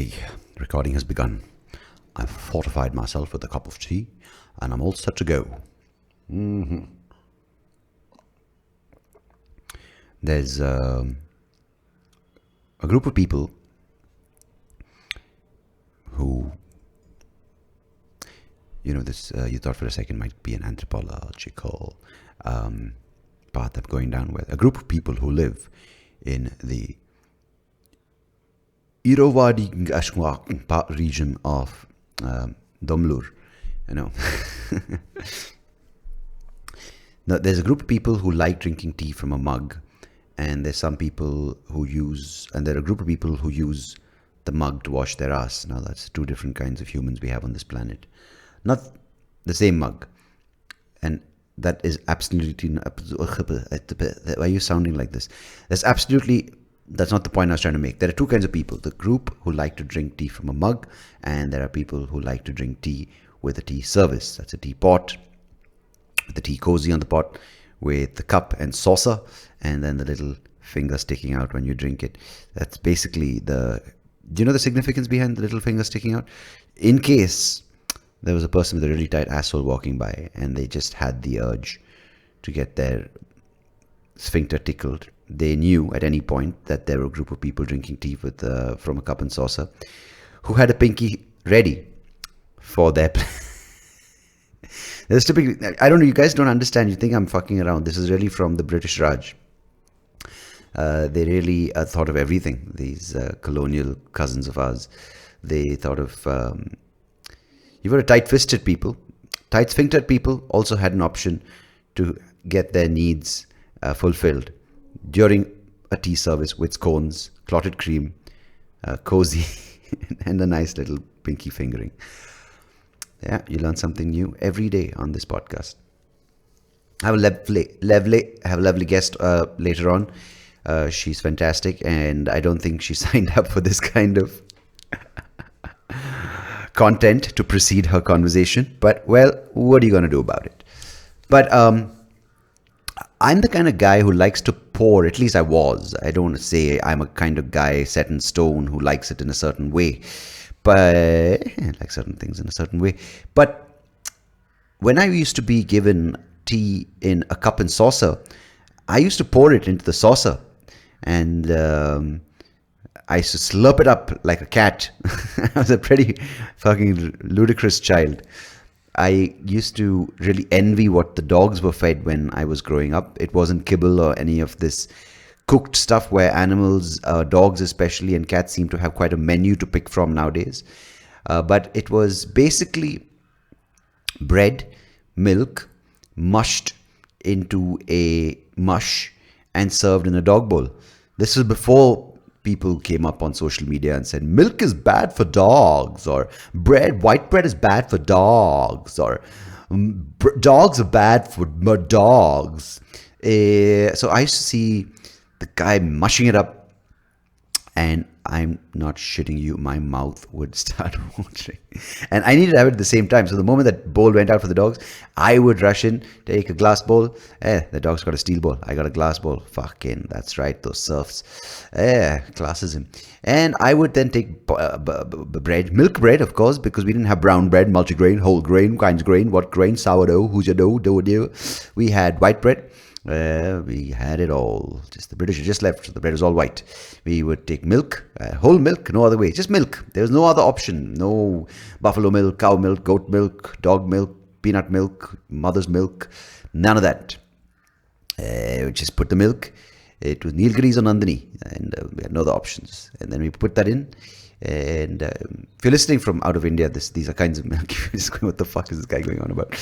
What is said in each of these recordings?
Okay, recording has begun. I've fortified myself with a cup of tea and I'm all set to go. There's a group of people who, this you thought for a second might be an anthropological path of going down with. A group of people who live in the Irrawaddy region of Domlur, Now, there's a group of people who like drinking tea from a mug, and there's some people who there are a group of people who use the mug to wash their ass. Now, that's two different kinds of humans we have on this planet. Not the same mug. And that is absolutely... Why are you sounding like this? That's not the point I was trying to make. There are two kinds of people. The group who like to drink tea from a mug, and there are people who like to drink tea with a tea service. That's a teapot, with the tea cozy on the pot, with the cup and saucer, and then the little finger sticking out when you drink it. That's basically do you know the significance behind the little finger sticking out? In case there was a person with a really tight asshole walking by, and they just had the urge to get their sphincter tickled, they knew at any point that there were a group of people drinking tea from a cup and saucer who had a pinky ready for their... There's typically... I don't know, you guys don't understand. You think I'm fucking around. This is really from the British Raj. They really thought of everything. These colonial cousins of ours. They thought of... You've got a tight-fisted people. Tight-sphinctered people also had an option to get their needs fulfilled during a tea service with scones, clotted cream, cozy, and a nice little pinky fingering. Yeah, you learn something new every day on this podcast. I have a lovely guest later on. She's fantastic, and I don't think she signed up for this kind of content to precede her conversation. But, well, what are you going to do about it? But I'm the kind of guy who likes to pour, at least I was. I don't want to say I'm a kind of guy set in stone who likes it in a certain way. But I like certain things in a certain way. But when I used to be given tea in a cup and saucer, I used to pour it into the saucer. And I used to slurp it up like a cat. I was a pretty fucking ludicrous child. I used to really envy what the dogs were fed when I was growing up. It wasn't kibble or any of this cooked stuff where animals, dogs especially, and cats seem to have quite a menu to pick from nowadays. But it was basically bread, milk, mushed into a mush and served in a dog bowl. This was before people came up on social media and said, milk is bad for dogs, or white bread is bad for dogs, or dogs are bad for dogs. So I used to see the guy mushing it up, and I'm not shitting you, my mouth would start watering. And I needed to have it at the same time. So the moment that bowl went out for the dogs, I would rush in, take a glass bowl. The dog's got a steel bowl. I got a glass bowl. Fucking, that's right, those serfs. Classism. And I would then take bread, milk bread, of course, because we didn't have brown bread, multigrain, whole grain, kinds grain, what grain, sourdough, who's your dough. We had white bread. We had it all. Just the British had just left, so the bread was all white. We would take milk, whole milk, no other way, just milk. There was no other option. No buffalo milk, cow milk, goat milk, dog milk, peanut milk, mother's milk, none of that. We just put the milk. It was Nilgiris or Nandini, and we had no other options. And then we put that in. And if you're listening from out of India, these are kinds of milk. You're just going, what the fuck is this guy going on about?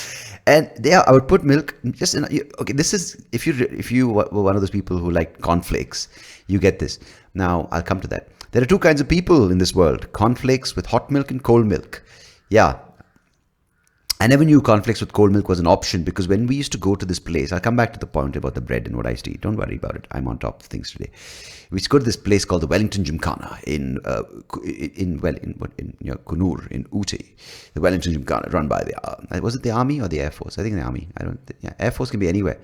And I would put milk just in. Okay, this is if you were one of those people who like cornflakes, you get this. Now I'll come to that. There are two kinds of people in this world: cornflakes with hot milk and cold milk. Yeah. I never knew cornflakes with cold milk was an option, because when we used to go to this place, I'll come back to the point about the bread and what I used to eat. Don't worry about it. I'm on top of things today. We used to go to this place called the Wellington Gymkhana in Kunur, in Ooty. The Wellington Gymkhana, run by was it the Army or the Air Force? I think the Army. Air Force can be anywhere.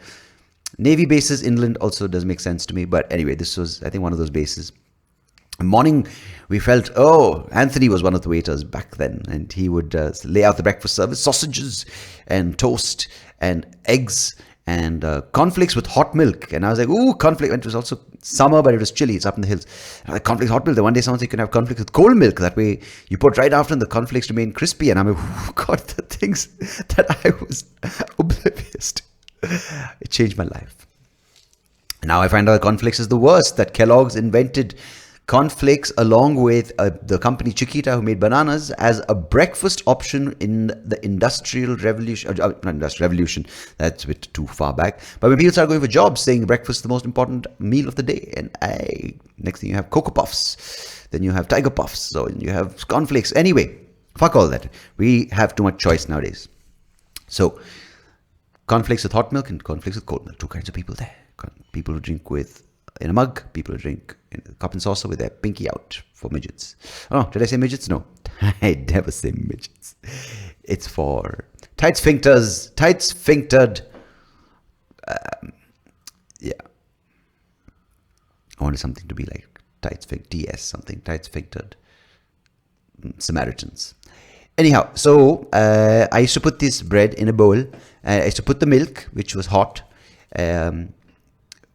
Navy bases inland also does make sense to me. But anyway, this was, I think, one of those bases. Morning, we felt, oh, Anthony was one of the waiters back then, and he would lay out the breakfast service, sausages and toast and eggs and cornflakes with hot milk. And I was like, ooh, cornflakes. It was also summer, but it was chilly. It's up in the hills. Cornflakes, hot milk. Then one day someone said you can have cornflakes with cold milk. That way you put right after and the cornflakes remain crispy. And I'm like, oh, God, the things that I was oblivious to. It changed my life. Now I find out cornflakes is the worst, that Kellogg's invented cornflakes along with the company Chiquita, who made bananas, as a breakfast option in the Industrial Revolution. Not Industrial Revolution, that's a bit too far back. But when people start going for jobs, saying breakfast is the most important meal of the day, and next thing you have Cocoa Puffs, then you have Tiger Puffs, so you have cornflakes. Anyway, fuck all that. We have too much choice nowadays. So, cornflakes with hot milk and cornflakes with cold milk. Two kinds of people there. People who drink in a mug, people who drink in a cup and saucer with their pinky out for midgets. Oh, did I say midgets? No, I never say midgets. It's for tight sphinctered. Yeah. I wanted something to be like tight sphinctered Samaritans. Anyhow, so I used to put this bread in a bowl. I used to put the milk, which was hot,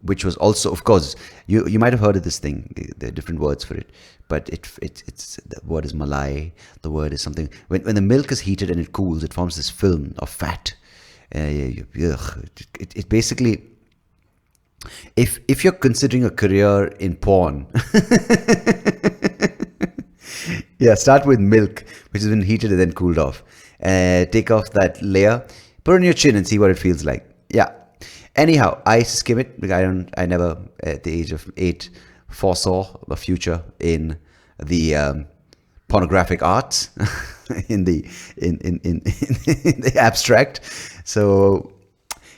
which was also, of course, you might have heard of this thing. There are different words for it, but it's the word is malai. The word is something. When the milk is heated and it cools, it forms this film of fat. It basically, if you're considering a career in porn, yeah, start with milk, which has been heated and then cooled off. Take off that layer, put it on your chin and see what it feels like. Yeah. Anyhow, I used to skim it because I never, at the age of 8, foresaw a future in the pornographic arts, in the abstract. So,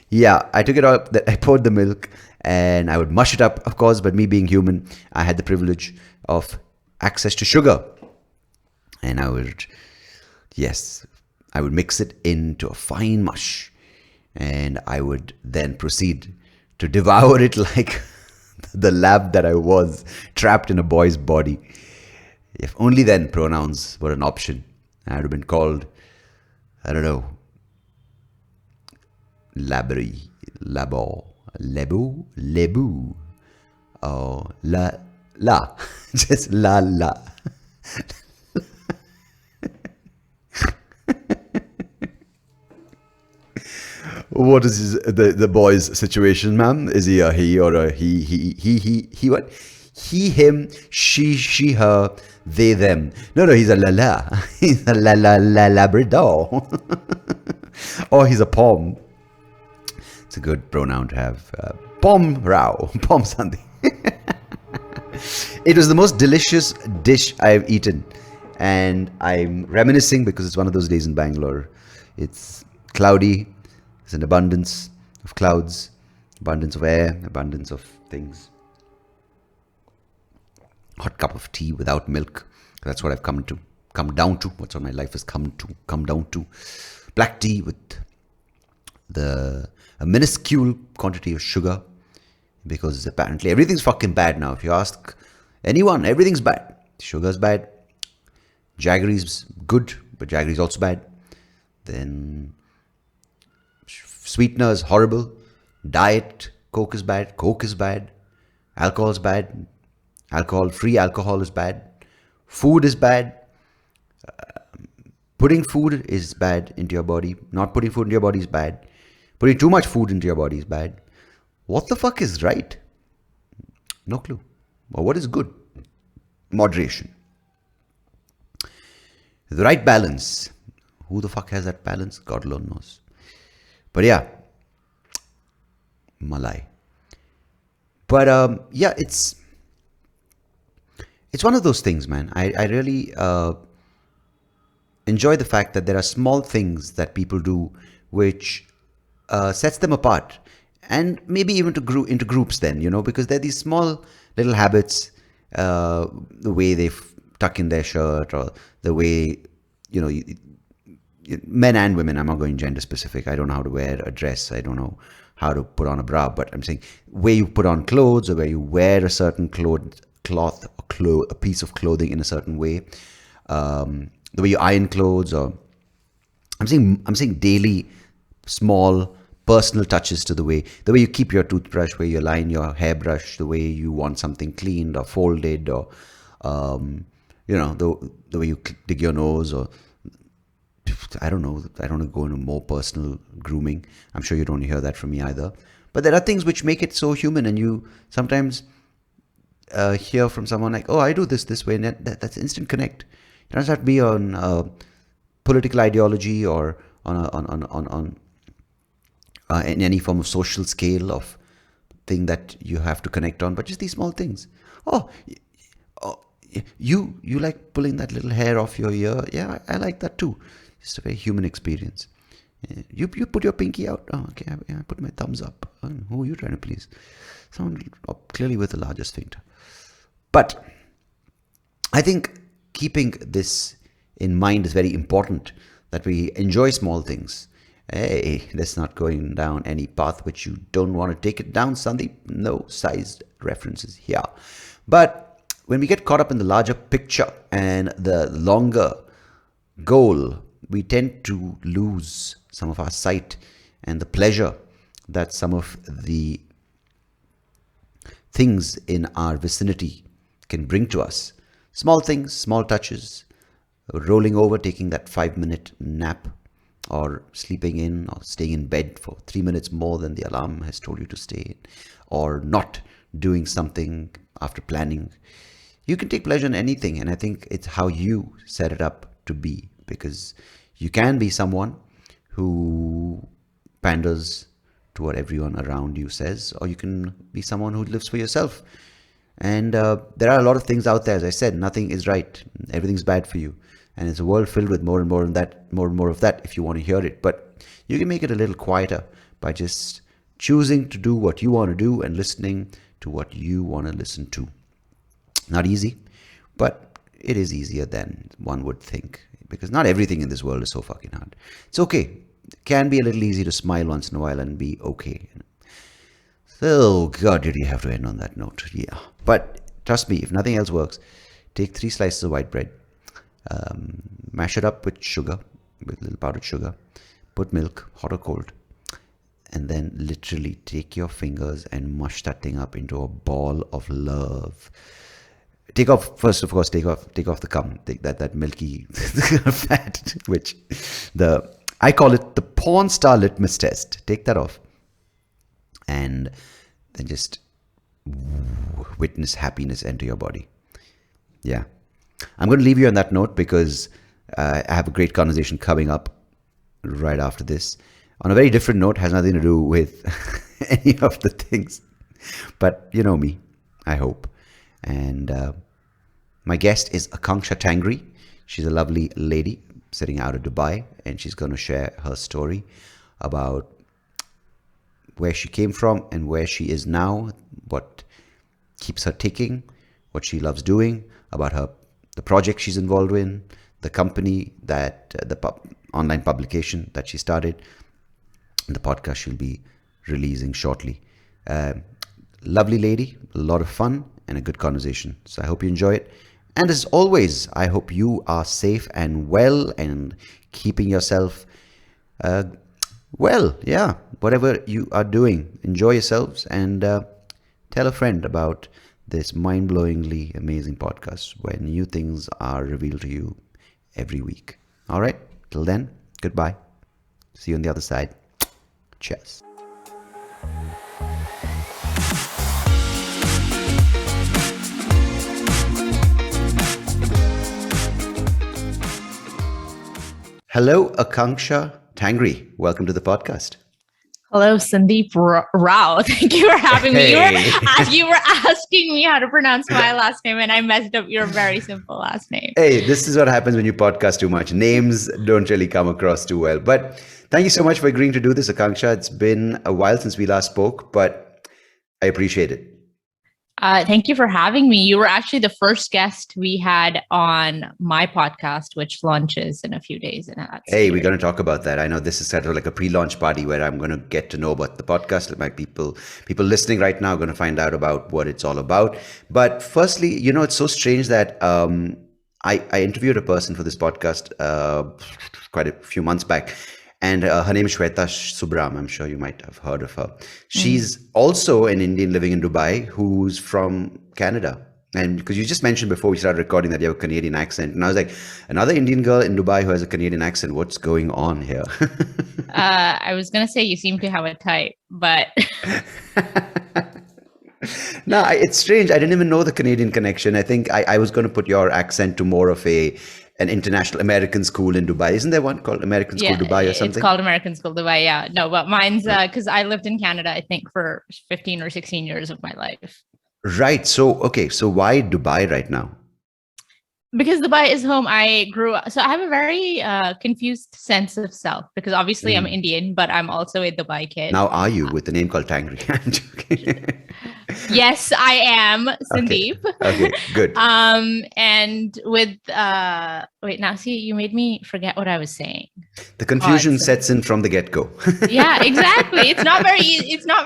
yeah, I took it out. I poured the milk, and I would mush it up, of course. But me being human, I had the privilege of access to sugar, and I would mix it into a fine mush. And I would then proceed to devour it like the lab that I was, trapped in a boy's body. If only then pronouns were an option, I would have been called, I don't know, labri, labo, lebu, lebu, or la, just la. What is the boy's situation, ma'am? Is he a he or a he what? He, him, she, her, they, them. No, he's a la. He's a la Labrador. Or he's a pom. It's a good pronoun to have. Pom-rao. Pom something. It was the most delicious dish I've eaten. And I'm reminiscing because it's one of those days in Bangalore. It's cloudy. There's an abundance of clouds, abundance of air, abundance of things. Hot cup of tea without milk. That's what I've come down to. What's what my life has come down to. Black tea with a minuscule quantity of sugar, because apparently everything's fucking bad now. If you ask anyone, everything's bad. Sugar's bad. Jaggery's good, but jaggery's also bad. Then sweetener is horrible. Diet Coke is bad. Coke is bad. Alcohol's bad. Free alcohol is bad. Food is bad. Putting food is bad into your body. Not putting food into your body is bad. Putting too much food into your body is bad. What the fuck is right? No clue. Or what is good? Moderation. The right balance. Who the fuck has that balance? God alone knows. But yeah, malai. But yeah, it's one of those things, man. I really enjoy the fact that there are small things that people do which sets them apart, and maybe even into groups then, because they're these small little habits, the way they tuck in their shirt, or the way, men and women, I'm not going gender specific. I don't know how to wear a dress. I don't know how to put on a bra, but I'm saying where you put on clothes or where you wear a certain cloth or a piece of clothing in a certain way, the way you iron clothes, or I'm saying daily, small personal touches to the way you keep your toothbrush, where you line your hairbrush, the way you want something cleaned or folded, or the way you dig your nose, or I don't know. I don't want to go into more personal grooming. I'm sure you don't hear that from me either. But there are things which make it so human, and you sometimes hear from someone like, "Oh, I do this way," and that's instant connect. It doesn't have to be on political ideology or on in any form of social scale of thing that you have to connect on, but just these small things. Oh, you like pulling that little hair off your ear? Yeah, I like that too. It's a very human experience. You put your pinky out. Oh, okay. I put my thumbs up. Who are you trying to please? Someone clearly with the largest finger. But I think keeping this in mind is very important, that we enjoy small things. Hey, let's not going down any path which you don't want to take it down, Sandeep. No sized references here. But when we get caught up in the larger picture and the longer goal, we tend to lose some of our sight and the pleasure that some of the things in our vicinity can bring to us. Small things, small touches, rolling over, taking that 5-minute nap, or sleeping in or staying in bed for 3 minutes more than the alarm has told you to stay in, or not doing something after planning. You can take pleasure in anything, and I think it's how you set it up to be, because you can be someone who panders to what everyone around you says, or you can be someone who lives for yourself. And there are a lot of things out there. As I said, nothing is right. Everything's bad for you. And it's a world filled with more and more of that if you want to hear it. But you can make it a little quieter by just choosing to do what you want to do and listening to what you want to listen to. Not easy, but it is easier than one would think, because not everything in this world is so fucking hard. It's okay. It can be a little easy to smile once in a while and be okay. So, God, did you have to end on that note? Yeah. But trust me, if nothing else works, take 3 slices of white bread, mash it up with sugar, with a little powdered sugar, put milk, hot or cold, and then literally take your fingers and mush that thing up into a ball of love. Take off the cum, take that milky fat, which I call it the porn star litmus test. Take that off, and then just witness happiness enter your body. Yeah. I'm going to leave you on that note, because I have a great conversation coming up right after this on a very different note. Has nothing to do with any of the things, but you know me, I hope. And my guest is Aakanksha Tangri. She's a lovely lady sitting out of Dubai, and she's going to share her story about where she came from and where she is now, what keeps her ticking, what she loves doing, about the project she's involved in, the company that online publication that she started, and the podcast she'll be releasing shortly. Lovely lady, a lot of fun, and a good conversation. So I hope you enjoy it. And as always, I hope you are safe and well and keeping yourself well. Yeah, whatever you are doing, enjoy yourselves, and tell a friend about this mind-blowingly amazing podcast where new things are revealed to you every week. All right, till then, goodbye. See you on the other side. Cheers. Hello, Aakanksha Tangri. Welcome to the podcast. Hello, Sandeep Rao. Thank you for having me. You were asking me how to pronounce my last name, and I messed up your very simple last name. Hey, this is what happens when you podcast too much. Names don't really come across too well. But thank you so much for agreeing to do this, Aakanksha. It's been a while since we last spoke, but I appreciate it. Thank you for having me. You were actually the first guest we had on my podcast, which launches in a few days, and that's Hey, we're scary. going to talk about that. I know this is sort of like a pre-launch party where I'm going to get to know about the podcast. My people listening right now are going to find out about what it's all about. But firstly, it's so strange that I interviewed a person for this podcast quite a few months back, and her name is Shweta Subram. I'm sure you might have heard of her. Mm. She's also an Indian living in Dubai who's from Canada. And because you just mentioned before we started recording that you have a Canadian accent, and I was like, another Indian girl in Dubai who has a Canadian accent. What's going on here? I was going to say you seem to have a type, but No, it's strange. I didn't even know the Canadian connection. I think I was going to put your accent to more of an international American school in Dubai. Isn't there one called American School yeah, Dubai or it's something? called American School Dubai. Yeah, no, but mine's because I lived in Canada, I think, for 15 or 16 years of my life. Right. So, okay. So why Dubai right now? Because Dubai is home. I grew up, so I have a very confused sense of self because obviously I'm Indian, but I'm also a Dubai kid. Now are you with a name called Tangri? I'm joking. Yes, I am, Okay. Sandeep. Okay, good. And with wait, now see, you made me forget what I was saying. The confusion So- sets in from the get-go. yeah, exactly. It's not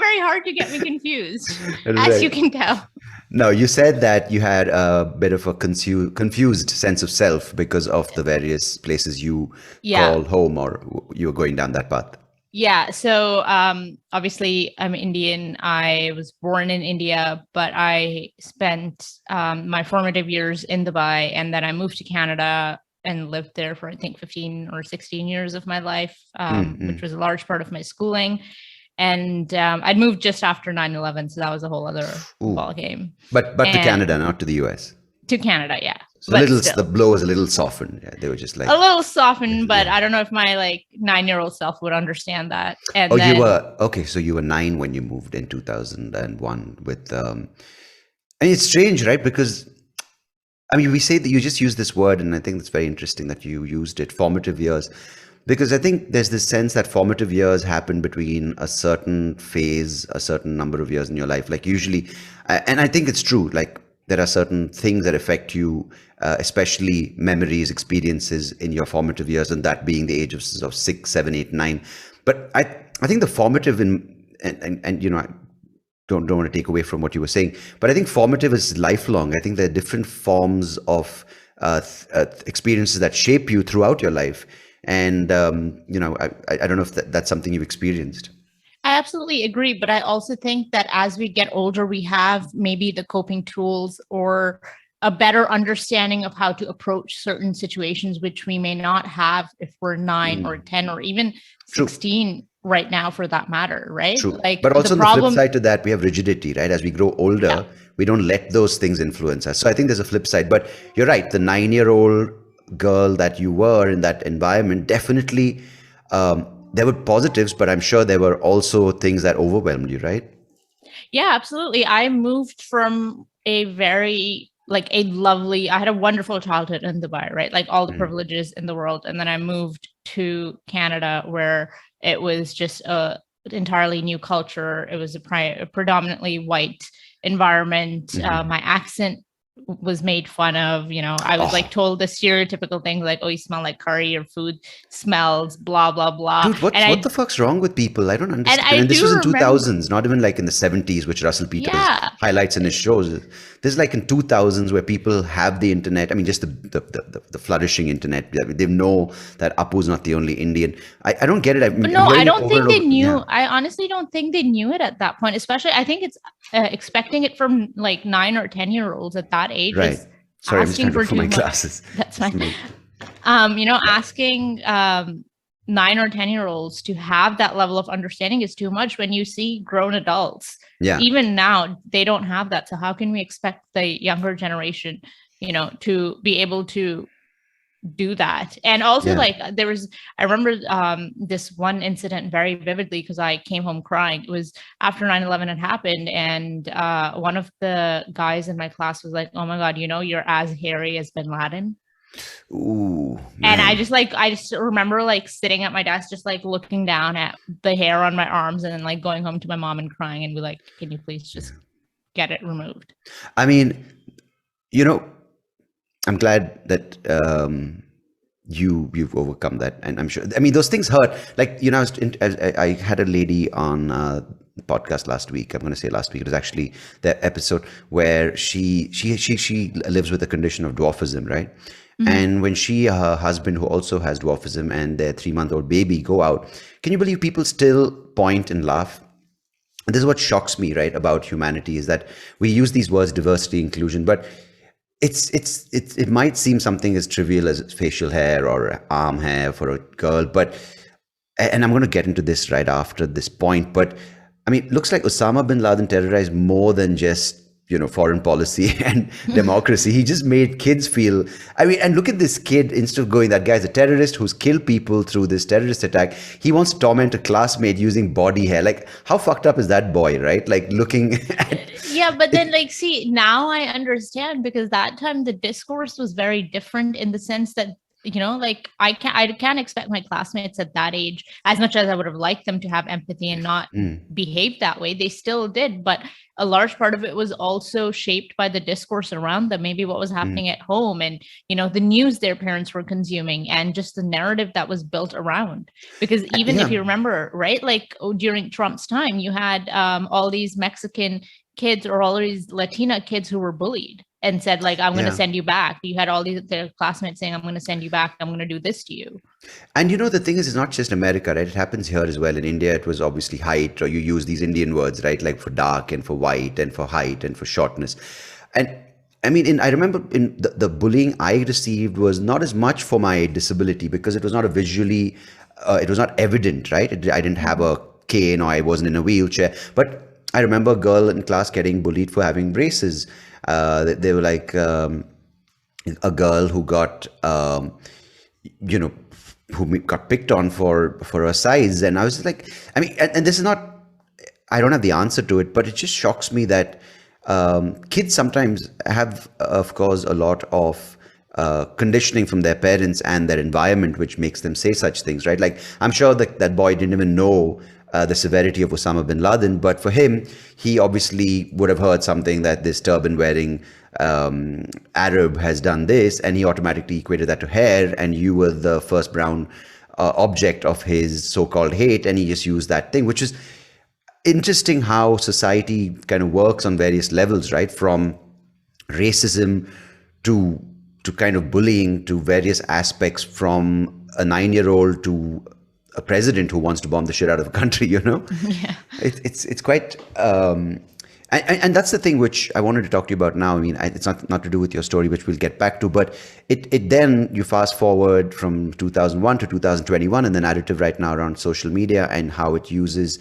very hard to get me confused, as Right. you can tell. No, you said that you had a bit of a confused sense of self because of the various places you Yeah. call home, or you were going down that path. Yeah. So obviously I'm Indian. I was born in India, but I spent my formative years in Dubai, and then I moved to Canada and lived there for I think 15 or 16 years of my life, which was a large part of my schooling. And I'd moved just after 9/11, so that was a whole other ball game. But to And- Canada, not to the US. To Canada, yeah. So But the blow was a little softened. Yeah, they were just like, a little softened, but I don't know if my 9-year-old self would understand that. And oh, then, you were okay. So you were 9 when you moved in 2001 with. And it's strange, right? Because I mean, we say that you just use this word, and I think it's very interesting that you used it, formative years, because I think there's this sense that formative years happen between a certain phase, a certain number of years in your life. Like usually, and I think it's true. Like there are certain things that affect you, especially memories, experiences in your formative years, and that being the age of 6, 7, 8, 9. But I think the formative and I don't want to take away from what you were saying, but I think formative is lifelong. I think there are different forms of experiences that shape you throughout your life, and I don't know if that's something you've experienced. I absolutely agree, but I also think that as we get older, we have maybe the coping tools or a better understanding of how to approach certain situations, which we may not have if we're 9 or 10 or even 16 right now, for that matter, right? True. But also on the flip side to that, we have rigidity, right? As we grow older, we don't let those things influence us. So I think there's a flip side. But you're right, the 9-year-old girl that you were in that environment, definitely there were positives, but I'm sure there were also things that overwhelmed you, right? Yeah, absolutely. I moved from a very I had a wonderful childhood in Dubai, right? Like all the privileges in the world. And then I moved to Canada where it was just a entirely new culture. It was a predominantly white environment. My accent was made fun of. I was told the stereotypical things like, oh, you smell like curry, your food smells, blah blah blah. Dude, what the fuck's wrong with people? I don't understand. And this was in 2000s, not even like in the 70s, which Russell Peters highlights in his shows. This is like in 2000s where people have the internet. I mean, just the flourishing internet. They know that Apu's not the only Indian. I don't get it. I don't think they knew. Yeah. I honestly don't think they knew it at that point. Especially, I think it's expecting it from 9 or 10-year-olds at that age. Right. Sorry, I'm just trying to look for my glasses. That's fine. Asking 9 or 10-year-olds to have that level of understanding is too much when you see grown adults. Yeah. Even now, they don't have that. So how can we expect the younger generation, to be able to do that? And also I remember this one incident very vividly because I came home crying. It was after 9/11 had happened, and one of the guys in my class was like, oh my God, you're as hairy as bin Laden. Ooh, man. And I just remember sitting at my desk, just looking down at the hair on my arms, and then going home to my mom and crying and be like, can you please just get it removed. I mean, you know, I'm glad that you've overcome that, and I'm sure. I mean, those things hurt. Like, you know, I had a lady on the podcast last week. I'm going to say last week. It was actually the episode where she lives with a condition of dwarfism, right? And when her husband, who also has dwarfism, and their 3-month-old baby go out, can you believe people still point and laugh? And this is what shocks me, right, about humanity, is that we use these words diversity, inclusion, but it might seem something as trivial as facial hair or arm hair for a girl, but, and I'm going to get into this right after this point, but I mean, it looks like Osama bin Laden terrorized more than just, you know, foreign policy and democracy. He just made kids feel, I mean, and look at this kid, instead of going, that guy's a terrorist who's killed people through this terrorist attack, he wants to torment a classmate using body hair. Like, how fucked up is that boy, right? Like, looking at... Yeah, but then, like, see, now I understand, because that time the discourse was very different, in the sense that, you know, like, I can't expect my classmates at that age, as much as I would have liked them to have empathy and not behave that way, they still did. But a large part of it was also shaped by the discourse around them, maybe what was happening at home, and, you know, the news their parents were consuming, and just the narrative that was built around. Because even if you remember, right, like, during Trump's time, you had all these Mexican kids, or all these Latina kids, who were bullied and said, like, I'm going to send you back. You had all their classmates saying, I'm going to send you back. I'm going to do this to you. And, you know, the thing is, it's not just America, right? It happens here as well. In India, it was obviously height, or you use these Indian words, right? Like for dark and for white and for height and for shortness. And I mean, I remember in the bullying I received was not as much for my disability, because it was not a visually, it was not evident, right? I didn't have a cane, or I wasn't in a wheelchair. But I remember a girl in class getting bullied for having braces. They were like a girl who got, you know, who got picked on for her size. And I was like, I mean, and this is not, I don't have the answer to it, but it just shocks me that kids sometimes have, of course, a lot of conditioning from their parents and their environment, which makes them say such things, right? Like, I'm sure that boy didn't even know the severity of Osama bin Laden, but for him, he obviously would have heard something that this turban wearing Arab has done this, and he automatically equated that to hair, and you were the first brown object of his so-called hate, and he just used that thing, which is interesting how society kind of works on various levels, right? From racism to kind of bullying, to various aspects, from a 9-year-old to a president who wants to bomb the shit out of a country, you know? Yeah. It's quite, and that's the thing which I wanted to talk to you about now. I mean, it's not to do with your story, which we'll get back to, but it then, you fast forward from 2001 to 2021, and the narrative right now around social media and how it uses,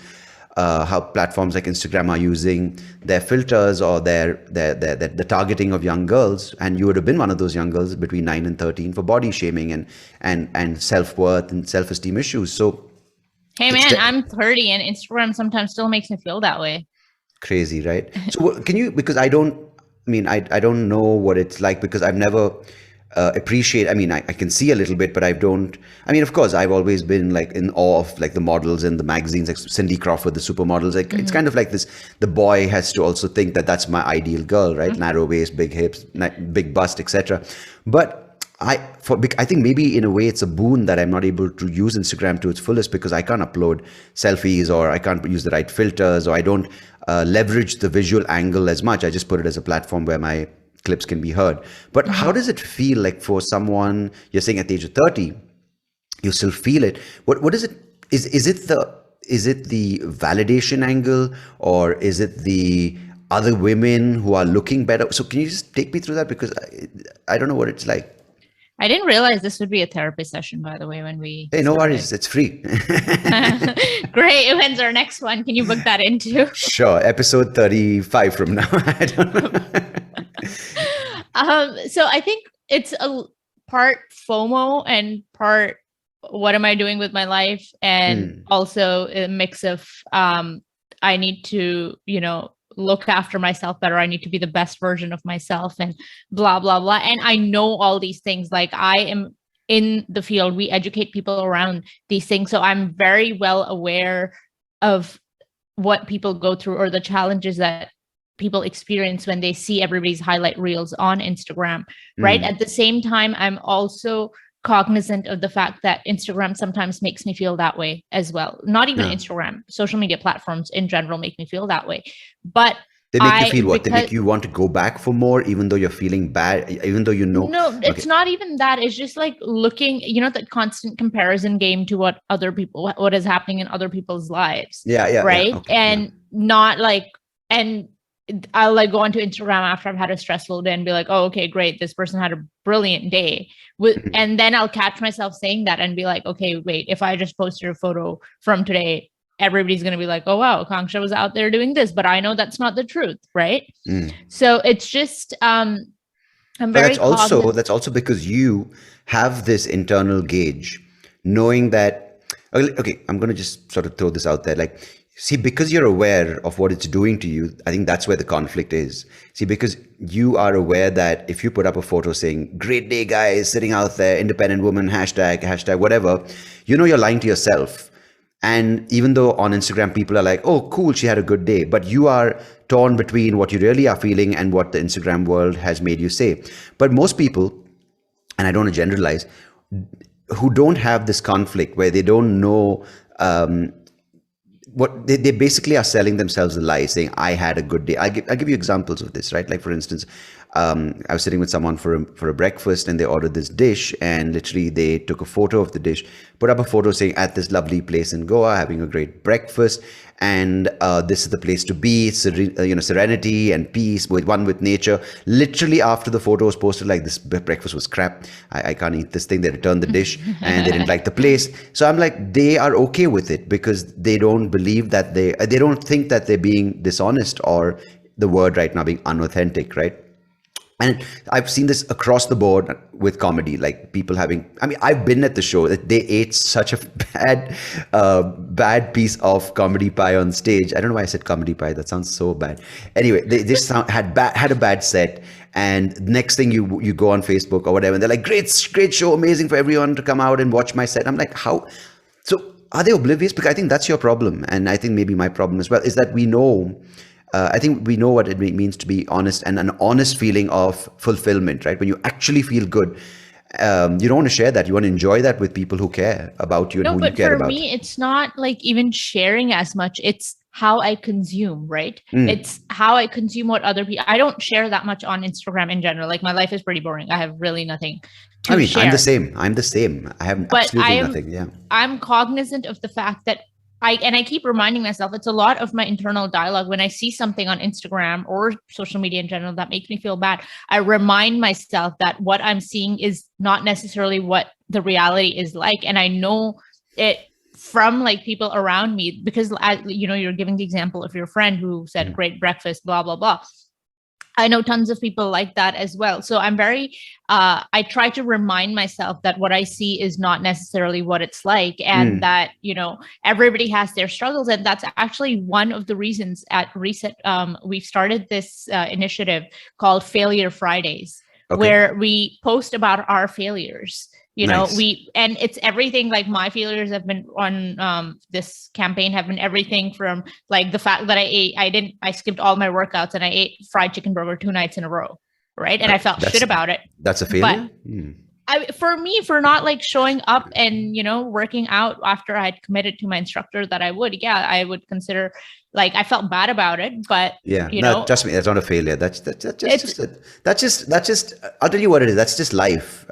how platforms like Instagram are using their filters, or the targeting of young girls. And you would have been one of those young girls between 9 and 13 for body shaming and self-worth and self-esteem issues. So, hey man, I'm 30, and Instagram sometimes still makes me feel that way. Crazy, right? So can you, because I don't know what it's like, because I've never appreciate, I mean, I can see a little bit, but I don't, I mean, of course, I've always been like in awe of like the models and the magazines, like Cindy Crawford, the supermodels. Like, it's kind of like this, the boy has to also think that that's my ideal girl, right? Narrow waist, big hips, big bust, etc. But I think maybe in a way it's a boon that I'm not able to use Instagram to its fullest, because I can't upload selfies, or I can't use the right filters, or I don't leverage the visual angle as much. I just put it as a platform where my clips can be heard. But how does it feel like for someone, you're saying at the age of 30, you still feel it? What is it? Is it the validation angle, or is it the other women who are looking better? So can you just take me through that, because I don't know what it's like. I didn't realize this would be a therapy session, by the way, when we Hey, no worries, it's free. Great. When's our next one? Can you book that into? Sure, episode 35 from now. I don't know. So I think it's a part FOMO and part what am I doing with my life, and also a mix of I need to, you know, look after myself better. I need to be the best version of myself, and blah, blah, blah. And I know all these things. Like, I am in the field. We educate people around these things. So I'm very well aware of what people go through, or the challenges that people experience when they see everybody's highlight reels on Instagram, right? At the same time, I'm also cognizant of the fact that Instagram sometimes makes me feel that way as well. Not even Instagram, social media platforms in general make me feel that way. But they make you feel what? They make you want to go back for more, even though you're feeling bad, even though you know. No, it's not even that. It's just like looking, the constant comparison game to what other people, what is happening in other people's lives. Yeah. Right. Okay, and not like, and I'll like go onto Instagram after I've had a stressful day and be like, oh, okay, great. This person had a brilliant day. And then I'll catch myself saying that and be like, okay, wait, if I just posted a photo from today, everybody's going to be like, oh, wow, Aakanksha was out there doing this, but I know that's not the truth. Right. So it's just, I'm very that's also because you have this internal gauge, knowing that, okay, I'm going to just sort of throw this out there. Like, see, because you're aware of what it's doing to you, I think that's where the conflict is. See, because you are aware that if you put up a photo saying, great day, guys, sitting out there, independent woman, hashtag, whatever, you're lying to yourself. And even though on Instagram, people are like, oh, cool, she had a good day. But you are torn between what you really are feeling and what the Instagram world has made you say. But most people, and I don't want to generalize, who don't have this conflict where they don't know what they basically are selling themselves a lie, saying, I had a good day. I'll give you examples of this, right? Like, for instance, I was sitting with someone for a breakfast, and they ordered this dish, and literally they took a photo of the dish, put up a photo saying, at this lovely place in Goa, having a great breakfast, and this is the place to be, serenity and peace with nature. Literally after the photo was posted, like, this breakfast was crap, I can't eat this thing. They returned the dish and they didn't like the place. So I'm like, they are okay with it because they don't believe that they don't think that they're being dishonest, or the word right now being unauthentic, right? And I've seen this across the board with comedy, like people I've been at the show that they ate such a bad piece of comedy pie on stage. I don't know why I said comedy pie. That sounds so bad. Anyway, they just had a bad set. And next thing you go on Facebook or whatever, and they're like, great show, amazing for everyone to come out and watch my set. I'm like, how? So are they oblivious? Because I think that's your problem. And I think maybe my problem as well is that we know, I think we know what it means to be honest, and an honest feeling of fulfillment, right? When you actually feel good, you don't want to share that. You want to enjoy that with people who care about you and who you care about. But for me, it's not like even sharing as much. It's how I consume, right? It's how I consume what other people. I don't share that much on Instagram in general. Like, my life is pretty boring. I have really nothing to share. I'm the same. I have absolutely nothing. Yeah. I'm cognizant of the fact that I keep reminding myself, it's a lot of my internal dialogue. When I see something on Instagram or social media in general that makes me feel bad, I remind myself that what I'm seeing is not necessarily what the reality is like. And I know it from like people around me, because you're giving the example of your friend who said great breakfast, blah, blah, blah. I know tons of people like that as well. So I'm I try to remind myself that what I see is not necessarily what it's like, and that, everybody has their struggles. And that's actually one of the reasons at Reset, we've started this initiative called Failure Fridays, where we post about our failures. Nice. And it's everything. Like, my failures have been on this campaign have been everything from like the fact that I skipped all my workouts and I ate fried chicken burger 2 nights in a row. Right. And I felt shit about it. That's a failure. But for not like showing up and, working out after I had committed to my instructor that I would consider, like, I felt bad about it, but trust me, that's not a failure. That's just, I'll tell you what it is. That's just life.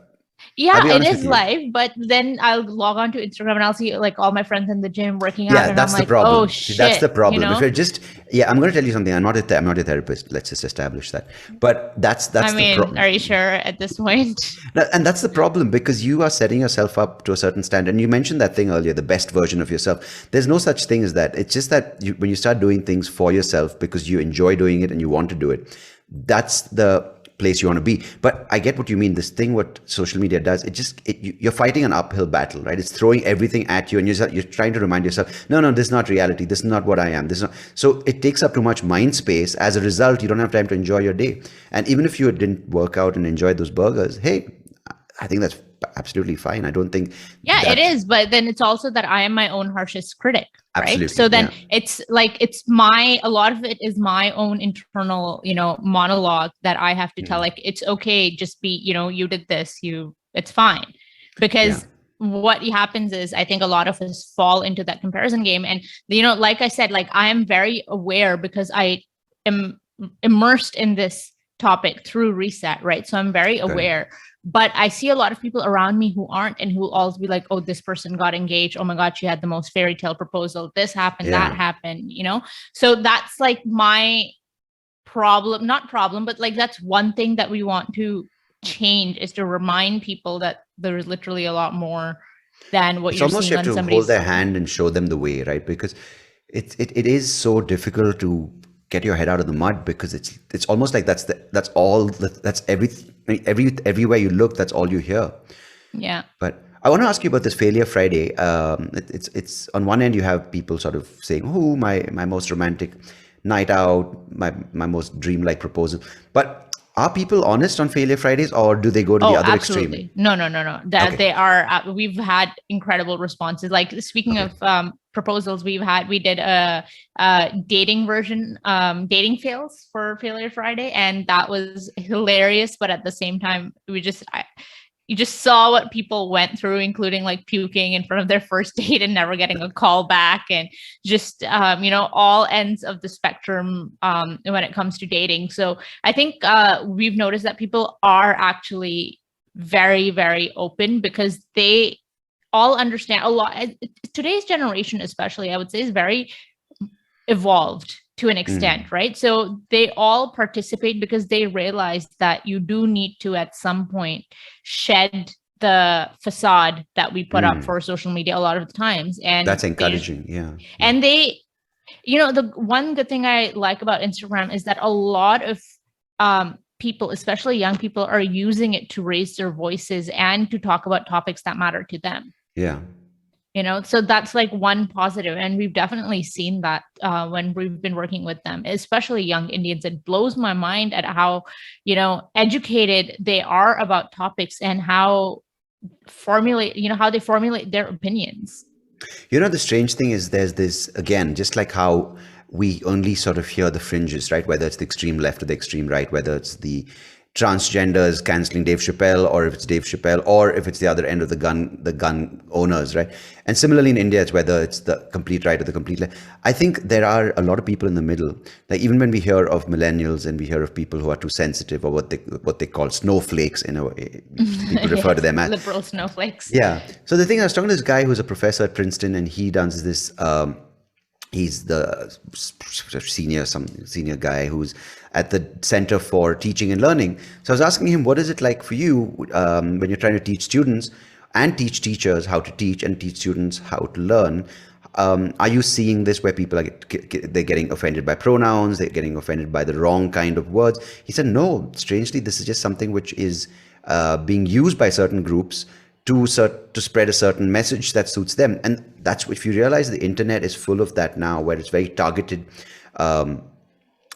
Yeah, it is live, but then I'll log on to Instagram and I'll see like all my friends in the gym working out. Yeah, that's the problem. Oh shit, that's the problem. If you're just, I'm going to tell you something. I'm not a therapist. Let's just establish that. But that's the problem. Are you sure at this point? And that's the problem, because you are setting yourself up to a certain standard. And you mentioned that thing earlier, the best version of yourself. There's no such thing as that. It's just that when you start doing things for yourself because you enjoy doing it and you want to do it, that's the place you want to be. But I get what you mean. This thing, what social media does, you're fighting an uphill battle, right? It's throwing everything at you, and you're trying to remind yourself, no, this is not reality. This is not what I am. So it takes up too much mind space. As a result, you don't have time to enjoy your day. And even if you didn't work out and enjoy those burgers, hey, I think that's absolutely fine. I don't think Yeah, it that's is. But then it's also that I am my own harshest critic, right? absolutely, So then yeah, it's like, a lot of it is my own internal, monologue that I have to tell. mm, Like, it's okay, just be, you did this, it's fine. yeah, Because what happens is, I think a lot of us fall into that comparison game. And, like I said, like, I am very aware because I am immersed in this topic through Reset, right? So I'm very correct, aware, but I see a lot of people around me who aren't, and who will always be like, oh, this person got engaged, oh my god, she had the most fairy tale proposal, this happened, that yeah. happened. So that's like my problem, not problem, but like, that's one thing that we want to change, is to remind people that there's literally a lot more than what It's you're almost seeing you have on to hold somebody's. their hand and show them the way, right? Because it is so difficult to get your head out of the mud, because it's almost like that's all that's everywhere you look, that's all you hear. Yeah. But I want to ask you about this Failure Friday. It's on one end you have people sort of saying, "Oh, my most romantic night out, my most dreamlike proposal." But are people honest on Failure Fridays, or do they go to the Oh, other extreme? absolutely. No, no, no, no. That Okay, they are. We've had incredible responses. Like, speaking okay, of proposals, we did a dating version, dating fails for Failure Friday, and that was hilarious. But at the same time, you just saw what people went through, including like puking in front of their first date and never getting a call back, and just all ends of the spectrum when it comes to dating. So I think we've noticed that people are actually very, very open, because they all understand a lot. Today's generation, especially, I would say, is very evolved to an mm, extent, right? So they all participate because they realize that you do need to, at some point, shed the facade that we put up mm. for social media a lot of the times. That's And encouraging. Yeah, yeah, they, the one good thing I like about Instagram is that a lot of people, especially young people, are using it to raise their voices and to talk about topics that matter to them. yeah. So that's like one positive, and we've definitely seen that when we've been working with them, especially young Indians. It blows my mind at how educated they are about topics, and how they formulate their opinions. The strange thing is there's this, again, just like how we only sort of hear the fringes, right? Whether it's the extreme left or the extreme right, whether it's the transgenders canceling Dave Chappelle, or if it's Dave Chappelle, or if it's the other end of the gun owners, right? And similarly in India, it's whether it's the complete right or the complete left. I think there are a lot of people in the middle. Like, even when we hear of millennials and we hear of people who are too sensitive, or what they call snowflakes, in a way, people refer to them as Liberal snowflakes. yeah. So the thing, I was talking to this guy who's a professor at Princeton, and he does this. He's the senior guy who's at the Center for Teaching and Learning. So I was asking him, what is it like for you when you're trying to teach students and teach teachers how to teach and teach students how to learn? Are you seeing this where people they're getting offended by pronouns, they're getting offended by the wrong kind of words? He said, no, strangely, this is just something which is being used by certain groups to spread a certain message that suits them. And that's, if you realize, the internet is full of that now, where it's very targeted, I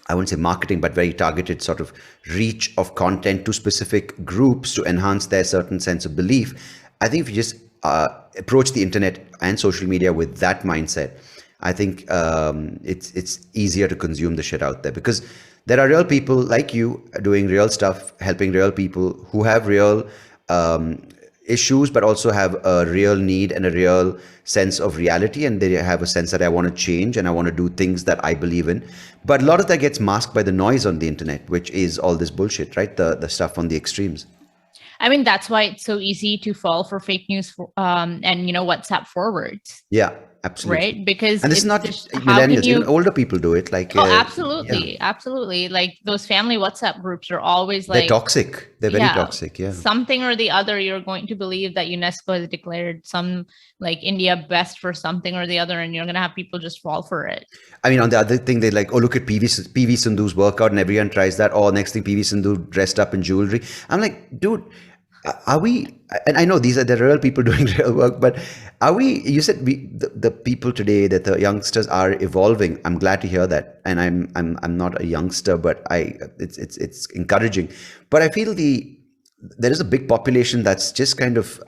wouldn't say marketing, but very targeted sort of reach of content to specific groups to enhance their certain sense of belief. I think if you just approach the internet and social media with that mindset, I think it's easier to consume the shit out there, because there are real people like you doing real stuff, helping real people who have real issues, but also have a real need and a real sense of reality, and they have a sense that I want to change and I want to do things that I believe in. But a lot of that gets masked by the noise on the internet, which is all this bullshit, right? The stuff on the extremes. I mean, that's why it's so easy to fall for fake news, and WhatsApp forwards, Yeah, absolutely. right? Because And this is it's not just, just how can millennials, even you? older people do it. Like, Oh, yeah, absolutely, absolutely. Like, those family WhatsApp groups are always they're like, toxic. They're very yeah, toxic. Yeah. something or the other. You're going to believe that UNESCO has declared some, like, India best for something or the other, and you're gonna have people just fall for it. I mean, on the other thing, they like, oh, look at PV Sindhu's workout, and everyone tries that. Oh, next thing, PV Sindhu dressed up in jewelry. I'm like, dude, are we? And I know these are the real people doing real work, but are we? You said the people today, that the youngsters are evolving. I'm glad to hear that, and I'm not a youngster, but it's encouraging. But I feel there is a big population that's just kind of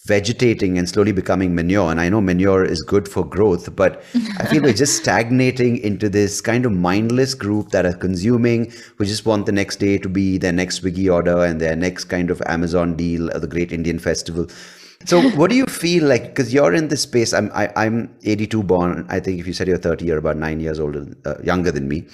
vegetating and slowly becoming manure. And I know manure is good for growth, but I feel we're just stagnating into this kind of mindless group that are consuming, who just want the next day to be their next Swiggy order and their next kind of Amazon deal or the Great Indian Festival. So what do you feel like, because you're in this space? I'm 82 born. I think if you said you're 30, you're about 9 years older, younger than me.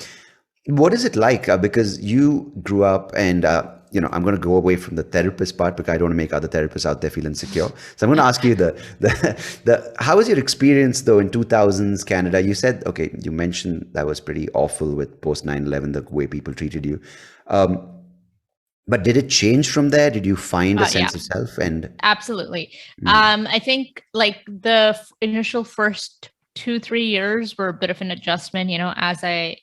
What is it like? Because you grew up, and I'm going to go away from the therapist part because I don't want to make other therapists out there feel insecure. So I'm going to ask you the how was your experience though in 2000s Canada? You said, okay, you mentioned that was pretty awful with post 9/11, the way people treated you. But did it change from there? Did you find a sense Yeah, of self? And absolutely. I think like the initial first 2-3 years were a bit of an adjustment, as I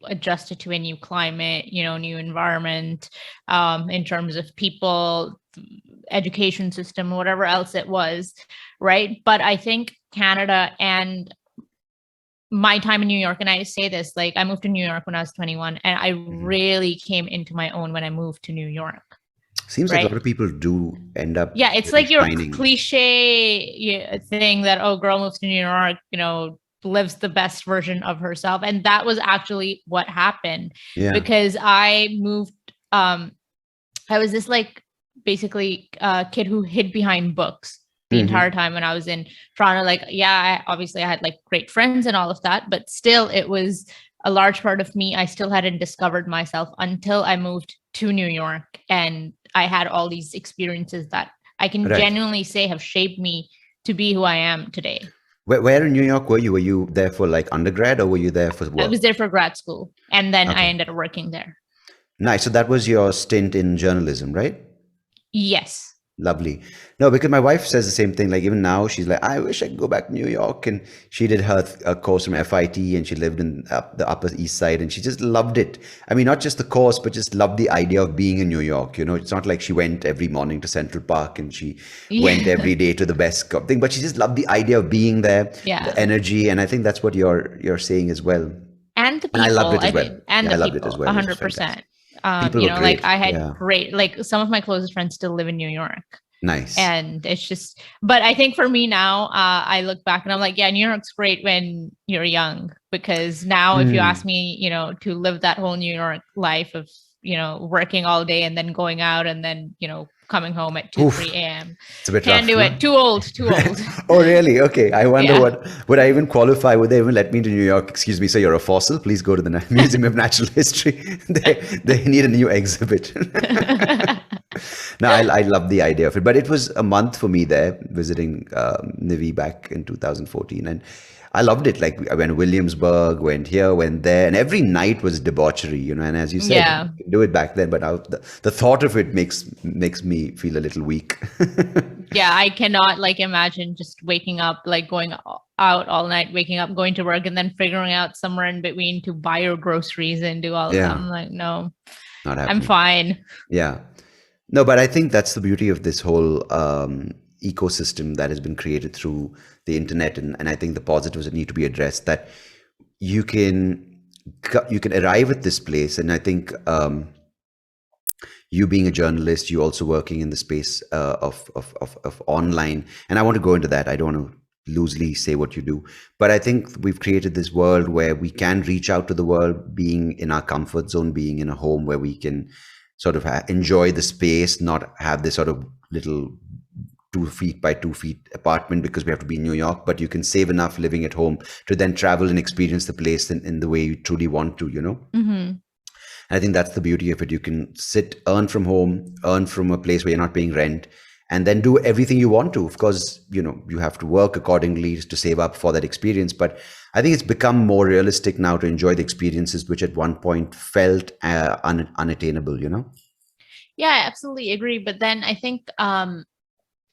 adjusted to a new climate, new environment, in terms of people, education system, whatever else it was, right? But I think Canada and my time in New York, and I say this, like I moved to New York when I was 21, and I really came into my own when I moved to New York. seems like a lot of people do end up Yeah, it's like your shining. cliche thing that, oh, girl moves to New York, lives the best version of herself. And that was actually what happened. Yeah. Because I moved, I was this like basically kid who hid behind books the entire time when I was in Toronto. Like, yeah, obviously I had like great friends and all of that, but still it was a large part of me. I still hadn't discovered myself until I moved to New York, and I had all these experiences that I can genuinely say have shaped me to be who I am today. Where in New York were you? Were you there for like undergrad, or were you there for work? I was there for grad school, and then I ended up working there. Nice. So that was your stint in journalism, right? Yes. Lovely. No, because my wife says the same thing. Like even now, she's like, I wish I could go back to New York. And she did her course from FIT, and she lived in the Upper East Side, and she just loved it. I mean, not just the course, but just loved the idea of being in New York. It's not like she went every morning to Central Park and she went every day to the best thing, but she just loved the idea of being there, the energy. And I think that's what you're saying as well. And the people, and I loved it as well. And the people, 100%. Like I had great, like some of my closest friends still live in New York. Nice. And it's just, but I think for me now, I look back and I'm like, yeah, New York's great when you're young, because now if you ask me, to live that whole New York life of, working all day and then going out and then, coming home at 2-3 a.m. It's a bit Can't rough, do it. Too old. Oh, really? Okay. I wonder would I even qualify? Would they even let me to New York? Excuse me, sir, you're a fossil. Please go to the Museum of Natural History. They need a new exhibit. No, I love the idea of it. But it was a month for me there, visiting Nivi back in 2014. And I loved it. Like I went to Williamsburg, went here, went there, and every night was debauchery, And as you said, you could do it back then, but the thought of it makes me feel a little weak. Yeah, I cannot imagine just waking up, going out all night, waking up, going to work, and then figuring out somewhere in between to buy your groceries and do all of that. I'm like, no, not happening. I'm fine. Yeah. No, but I think that's the beauty of this whole ecosystem that has been created through the internet, and I think the positives that need to be addressed, that you can arrive at this place. And I think you being a journalist, you also working in the space of online, and I want to go into that. I don't want to loosely say what you do, but I think we've created this world where we can reach out to the world, being in our comfort zone, being in a home where we can sort of enjoy the space, not have this sort of little 2 feet by 2 feet apartment because we have to be in New York, but you can save enough living at home to then travel and experience the place in the way you truly want to, I think that's the beauty of it. You can earn from home, earn from a place where you're not paying rent, and then do everything you want to. Of course, you have to work accordingly to save up for that experience. But I think it's become more realistic now to enjoy the experiences which at one point felt unattainable, Yeah, I absolutely agree. But then I think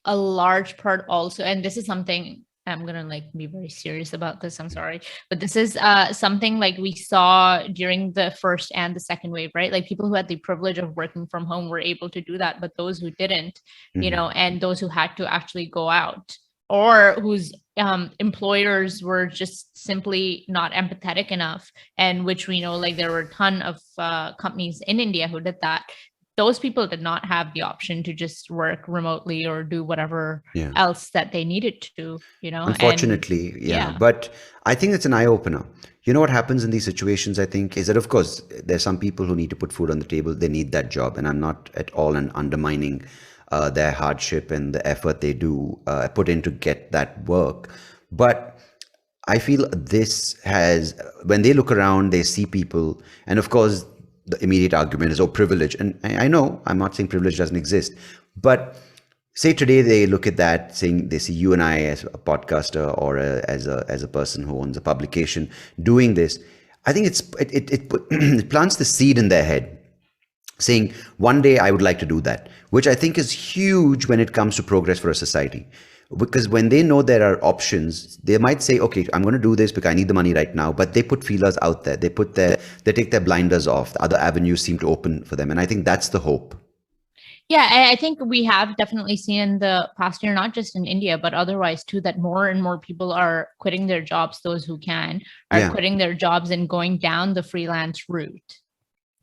a large part also, and this is something I'm going to be very serious about this. I'm sorry, but this is something we saw during the first and the second wave, right? Like people who had the privilege of working from home were able to do that, but those who didn't, and those who had to actually go out, or whose employers were just simply not empathetic enough, and which we know there were a ton of companies in India who did that. those people did not have the option to just work remotely or do whatever Yeah. else that they needed to, and Unfortunately, yeah. yeah. But I think it's an eye opener. You know what happens in these situations, I think, is that, of course, there's some people who need to put food on the table. They need that job. And I'm not at all undermining their hardship and the effort they do put in to get that work. But I feel this has, when they look around, they see people, and of course, the immediate argument is, oh, privilege. And I know, I'm not saying privilege doesn't exist, but say today they look at that, saying they see you and I as a podcaster or as a person who owns a publication doing this. I think it plants the seed in their head, saying one day I would like to do that, which I think is huge when it comes to progress for a society. Because when they know there are options, they might say, okay, I'm going to do this because I need the money right now. But they put feelers out there. They take their blinders off. The other avenues seem to open for them. And I think that's the hope. Yeah, I think we have definitely seen in the past year, not just in India, but otherwise too, that more and more people are quitting their jobs. Those who can are quitting their jobs and going down the freelance route.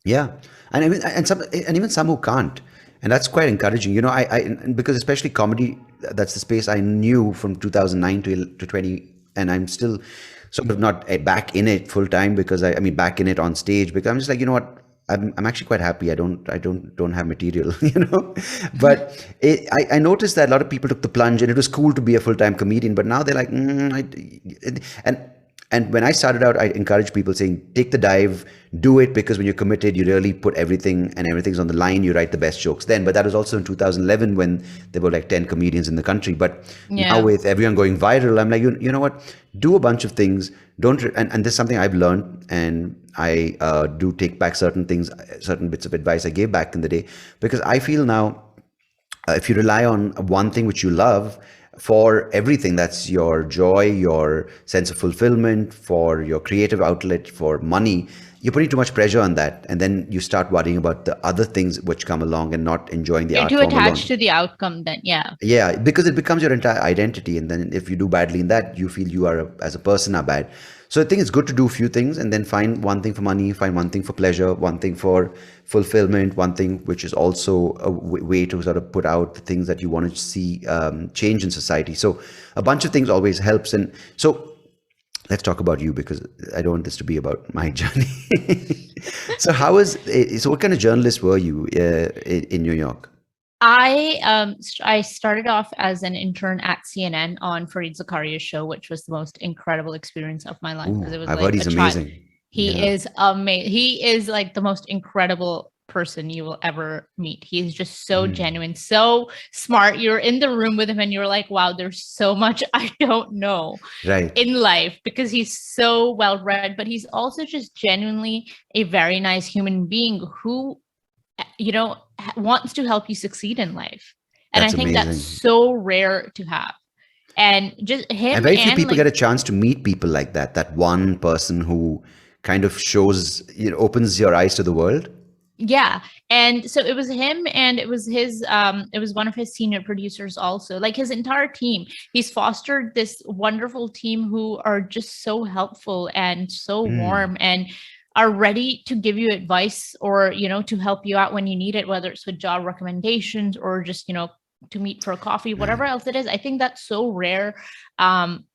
Yeah, and I mean, and even some who can't, and that's quite encouraging. Because especially comedy, that's the space I knew from 2009 to 20, and I'm still sort of not back in it full time because I mean back in it on stage because I'm just like, you know what, I'm actually quite happy. I don't have material, But I noticed that a lot of people took the plunge, and it was cool to be a full time comedian. But now they're like, and when I started out, I encouraged people saying, take the dive, do it, because when you're committed, you really put everything, and everything's on the line. You write the best jokes then. But that was also in 2011 when there were like 10 comedians in the country. But now with everyone going viral, I'm like, you know what? Do a bunch of things. And this is something I've learned, and I do take back certain things, certain bits of advice I gave back in the day, because I feel now, if you rely on one thing which you love for everything, that's your joy, your sense of fulfillment, for your creative outlet, for money, you're putting too much pressure on that, and then you start worrying about the other things which come along and not enjoying the art form alone. You're too attached to the outcome then. Yeah, because it becomes your entire identity, and then if you do badly in that, you feel you are as a person are bad. So I think it's good to do a few things and then find one thing for money, find one thing for pleasure, one thing for fulfillment, one thing which is also a way to sort of put out the things that you want to see change in society. So a bunch of things always helps. And so let's talk about you, because I don't want this to be about my journey. So what kind of journalist were you in New York? I started off as an intern at CNN on Fareed Zakaria's show, which was the most incredible experience of my life. Ooh, it was I've heard he's amazing. He is amazing. He is like the most incredible person you will ever meet. He's just so genuine, so smart. You're in the room with him and you're like, wow, there's so much I don't know in life, because he's so well read, but he's also just genuinely a very nice human being who wants to help you succeed in life. And I think amazing. That's so rare to have. And just him. And very few people get a chance to meet people like that. That one person who kind of shows, opens your eyes to the world. Yeah. And so it was him, and it was it was one of his senior producers also, like his entire team. He's fostered this wonderful team who are just so helpful and so warm and are ready to give you advice or, to help you out when you need it, whether it's with job recommendations or just, to meet for a coffee, whatever else it is. I think that's so rare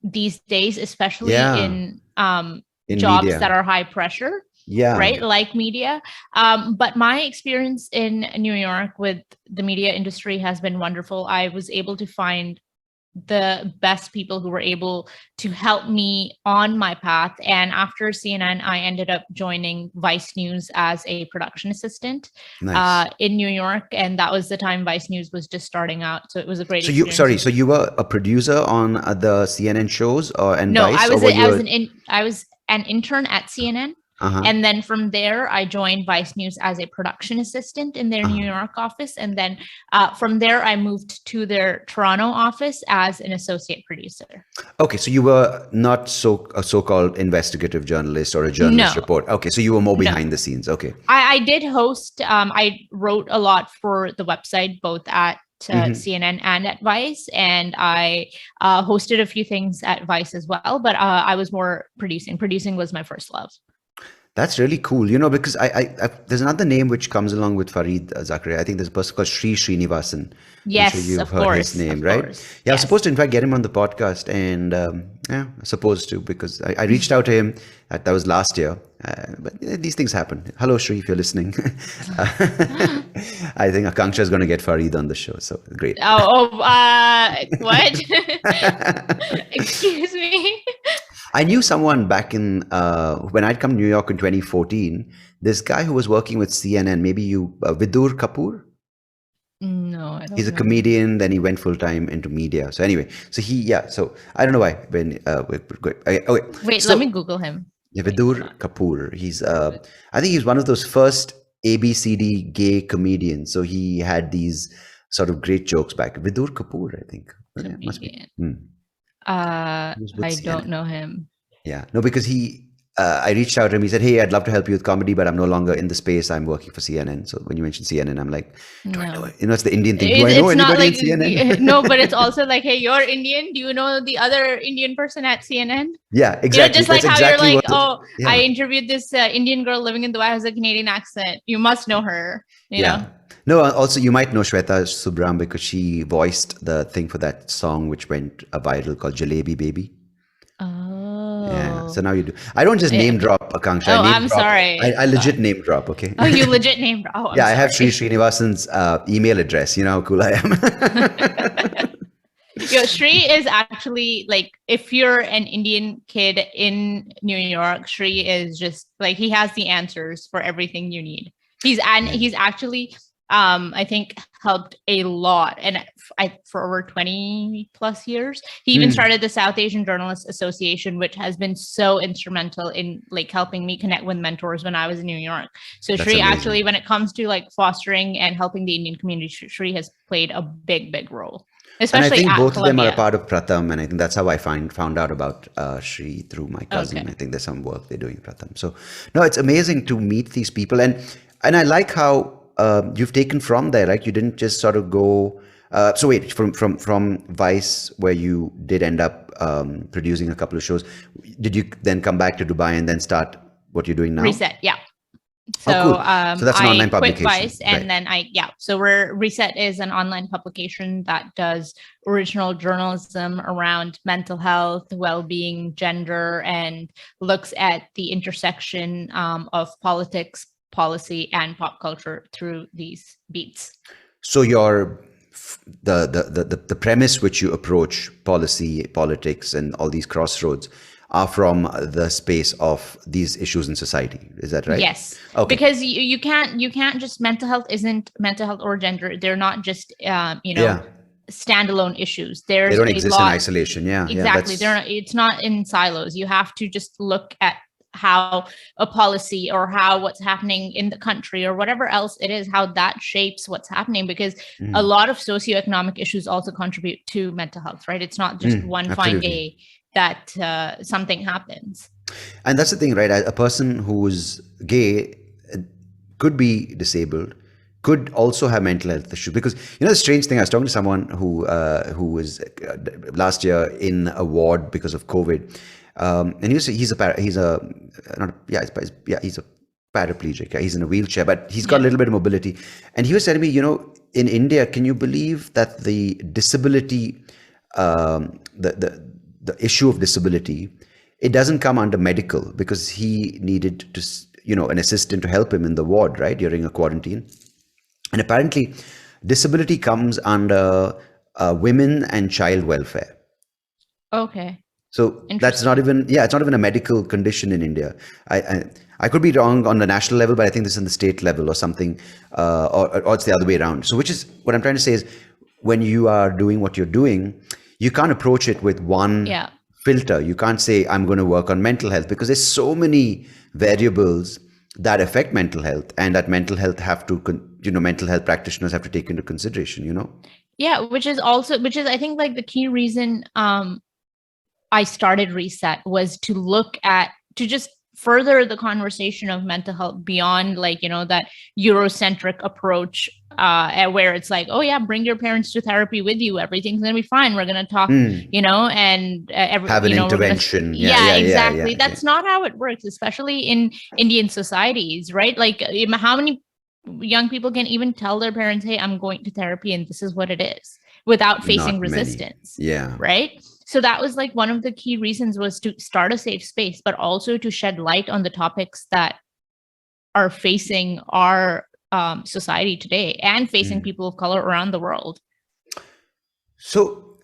these days, especially in jobs media that are high pressure. Yeah. Right. Like media. But my experience in New York with the media industry has been wonderful. I was able to find the best people who were able to help me on my path. And after CNN, I ended up joining Vice News as a production assistant in New York. And that was the time Vice News was just starting out. So it was a great experience. So you were a producer on the CNN shows and no, Vice? I was an intern at CNN. And then from there, I joined Vice News as a production assistant in their New York office. And then from there, I moved to their Toronto office as an associate producer. Okay, so you were not a so-called investigative journalist or a journalist reporter. Okay, so you were more behind the scenes. Okay. I did host, I wrote a lot for the website, both at CNN and at Vice, and I hosted a few things at Vice as well, but I was more producing. Producing was my first love. That's really cool, because there's another name which comes along with Farid Zakaria. I think there's a person called Srisrinivasan. I'm sure Yes, you've of heard his course, name, of right? course. Yeah, I was Yes. supposed to, in fact, get him on the podcast, and supposed to, because I reached out to him. That was last year, but these things happen. Hello, Sri, if you're listening. I think Aakanksha is going to get Farid on the show, so great. What? Excuse me. I knew someone back in when I'd come to New York in 2014. This guy who was working with CNN, maybe Vidur Kapoor. No, I don't He's a know. comedian. Then he went full time into media. So anyway, so I don't know why. Wait, So let me Google him. yeah, Vidur Kapoor. He's I think he's one of those first ABCD gay comedians. So he had these sort of great jokes back. Vidur Kapoor, I think. Yeah, must be. Comedian. He was with I CNN. don't know him. Yeah, no, because I reached out to him. He said, "Hey, I'd love to help you with comedy, but I'm no longer in the space. I'm working for CNN." So when you mentioned CNN, I'm like, "Do I know?" It's the Indian thing. Do I know It's not anybody like in CNN? no, but it's also like, hey, you're Indian. Do you know the other Indian person at CNN? Yeah, exactly. Just like That's how exactly you're like, what yeah. I interviewed this Indian girl living in Dubai who has a Canadian accent. You must know her. You know. No, also you might know Shweta Subram because she voiced the thing for that song which went viral called Jalebi Baby. Oh. Yeah. So now you do. I don't just name drop Aakanksha. I'm sorry. I legit name drop. Okay. Oh, you legit name drop. Oh, I'm sorry. I have Srisrinivasan's email address. You know how cool I am. Shri is actually like, if you're an Indian kid in New York, Shri is just like, he has the answers for everything you need. He's actually I think helped a lot, and for over 20 plus years. He even started the South Asian Journalists Association, which has been so instrumental in like helping me connect with mentors when I was in New York. So that's Shri amazing. Actually, when it comes to like fostering and helping the Indian community, Shri has played a big role. Especially and I think both Columbia. of them are a part of Pratham, and I think that's how I found out about Shri through my cousin. Okay. I think there's some work they're doing in Pratham. So no, it's amazing to meet these people, and I like how you've taken from there, right? You didn't just sort of go. So wait, from Vice, where you did end up producing a couple of shows, did you then come back to Dubai and then start what you're doing now? Reset, yeah. So, cool. So that's an online publication. I quit Vice, and then So Reset is an online publication that does original journalism around mental health, well-being, gender, and looks at the intersection of politics, policy, and pop culture through these beats. So the premise which you approach policy, politics, and all these crossroads are from the space of these issues in society. Is that right? Yes. Okay. Because you can't just, mental health isn't mental health or gender. They're not just standalone issues. They don't exist in isolation. Yeah. Exactly. It's not in silos. You have to just look at how a policy or how what's happening in the country or whatever else it is, how that shapes what's happening, because a lot of socioeconomic issues also contribute to mental health, right? It's not just one fine day that something happens. And that's the thing, right? A person who's gay could be disabled, could also have mental health issues. Because the strange thing, I was talking to someone who was last year in a ward because of COVID, and he's a paraplegic. He's in a wheelchair, but he's got a little bit of mobility. And he was telling me, in India, can you believe that the disability, the issue of disability, it doesn't come under medical, because he needed to, an assistant to help him in the ward, right, during a quarantine. And apparently disability comes under women and child welfare. Okay. So that's not even, it's not even a medical condition in India. I could be wrong on the national level, but I think this is in the state level or something, or it's the other way around. So which is, what I'm trying to say is, when you are doing what you're doing, you can't approach it with one filter. You can't say, I'm going to work on mental health, because there's so many variables that affect mental health, and that mental health mental health practitioners have to take into consideration, Yeah, which is I think like the key reason I started Reset was to look at, to just further the conversation of mental health beyond like, that Eurocentric approach, where it's like, oh yeah, bring your parents to therapy with you. Everything's going to be fine. We're going to talk, and Have an intervention. Yeah, exactly. That's not how it works, especially in Indian societies, right? Like how many young people can even tell their parents, hey, I'm going to therapy and this is what it is, without facing Not resistance. Many. Yeah. Right. So that was like one of the key reasons, was to start a safe space, but also to shed light on the topics that are facing our society today and facing people of color around the world. So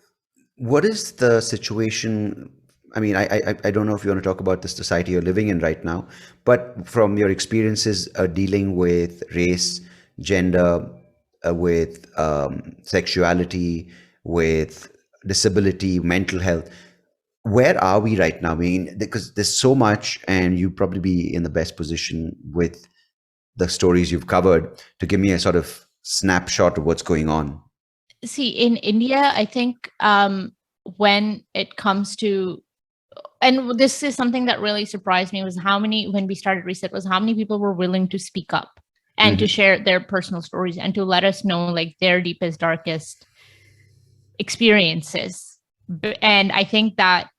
what is the situation? I mean, I don't know if you want to talk about the society you're living in right now, but from your experiences dealing with race, gender, with sexuality, with disability, mental health, where are we right now? I mean, because there's so much, and you probably be in the best position with the stories you've covered to give me a sort of snapshot of what's going on. See, in India, I think when it comes to, and this is something that really surprised me, was how many, when we started Reset, was how many people were willing to speak up and to share their personal stories and to let us know like their deepest, darkest experiences. And I think that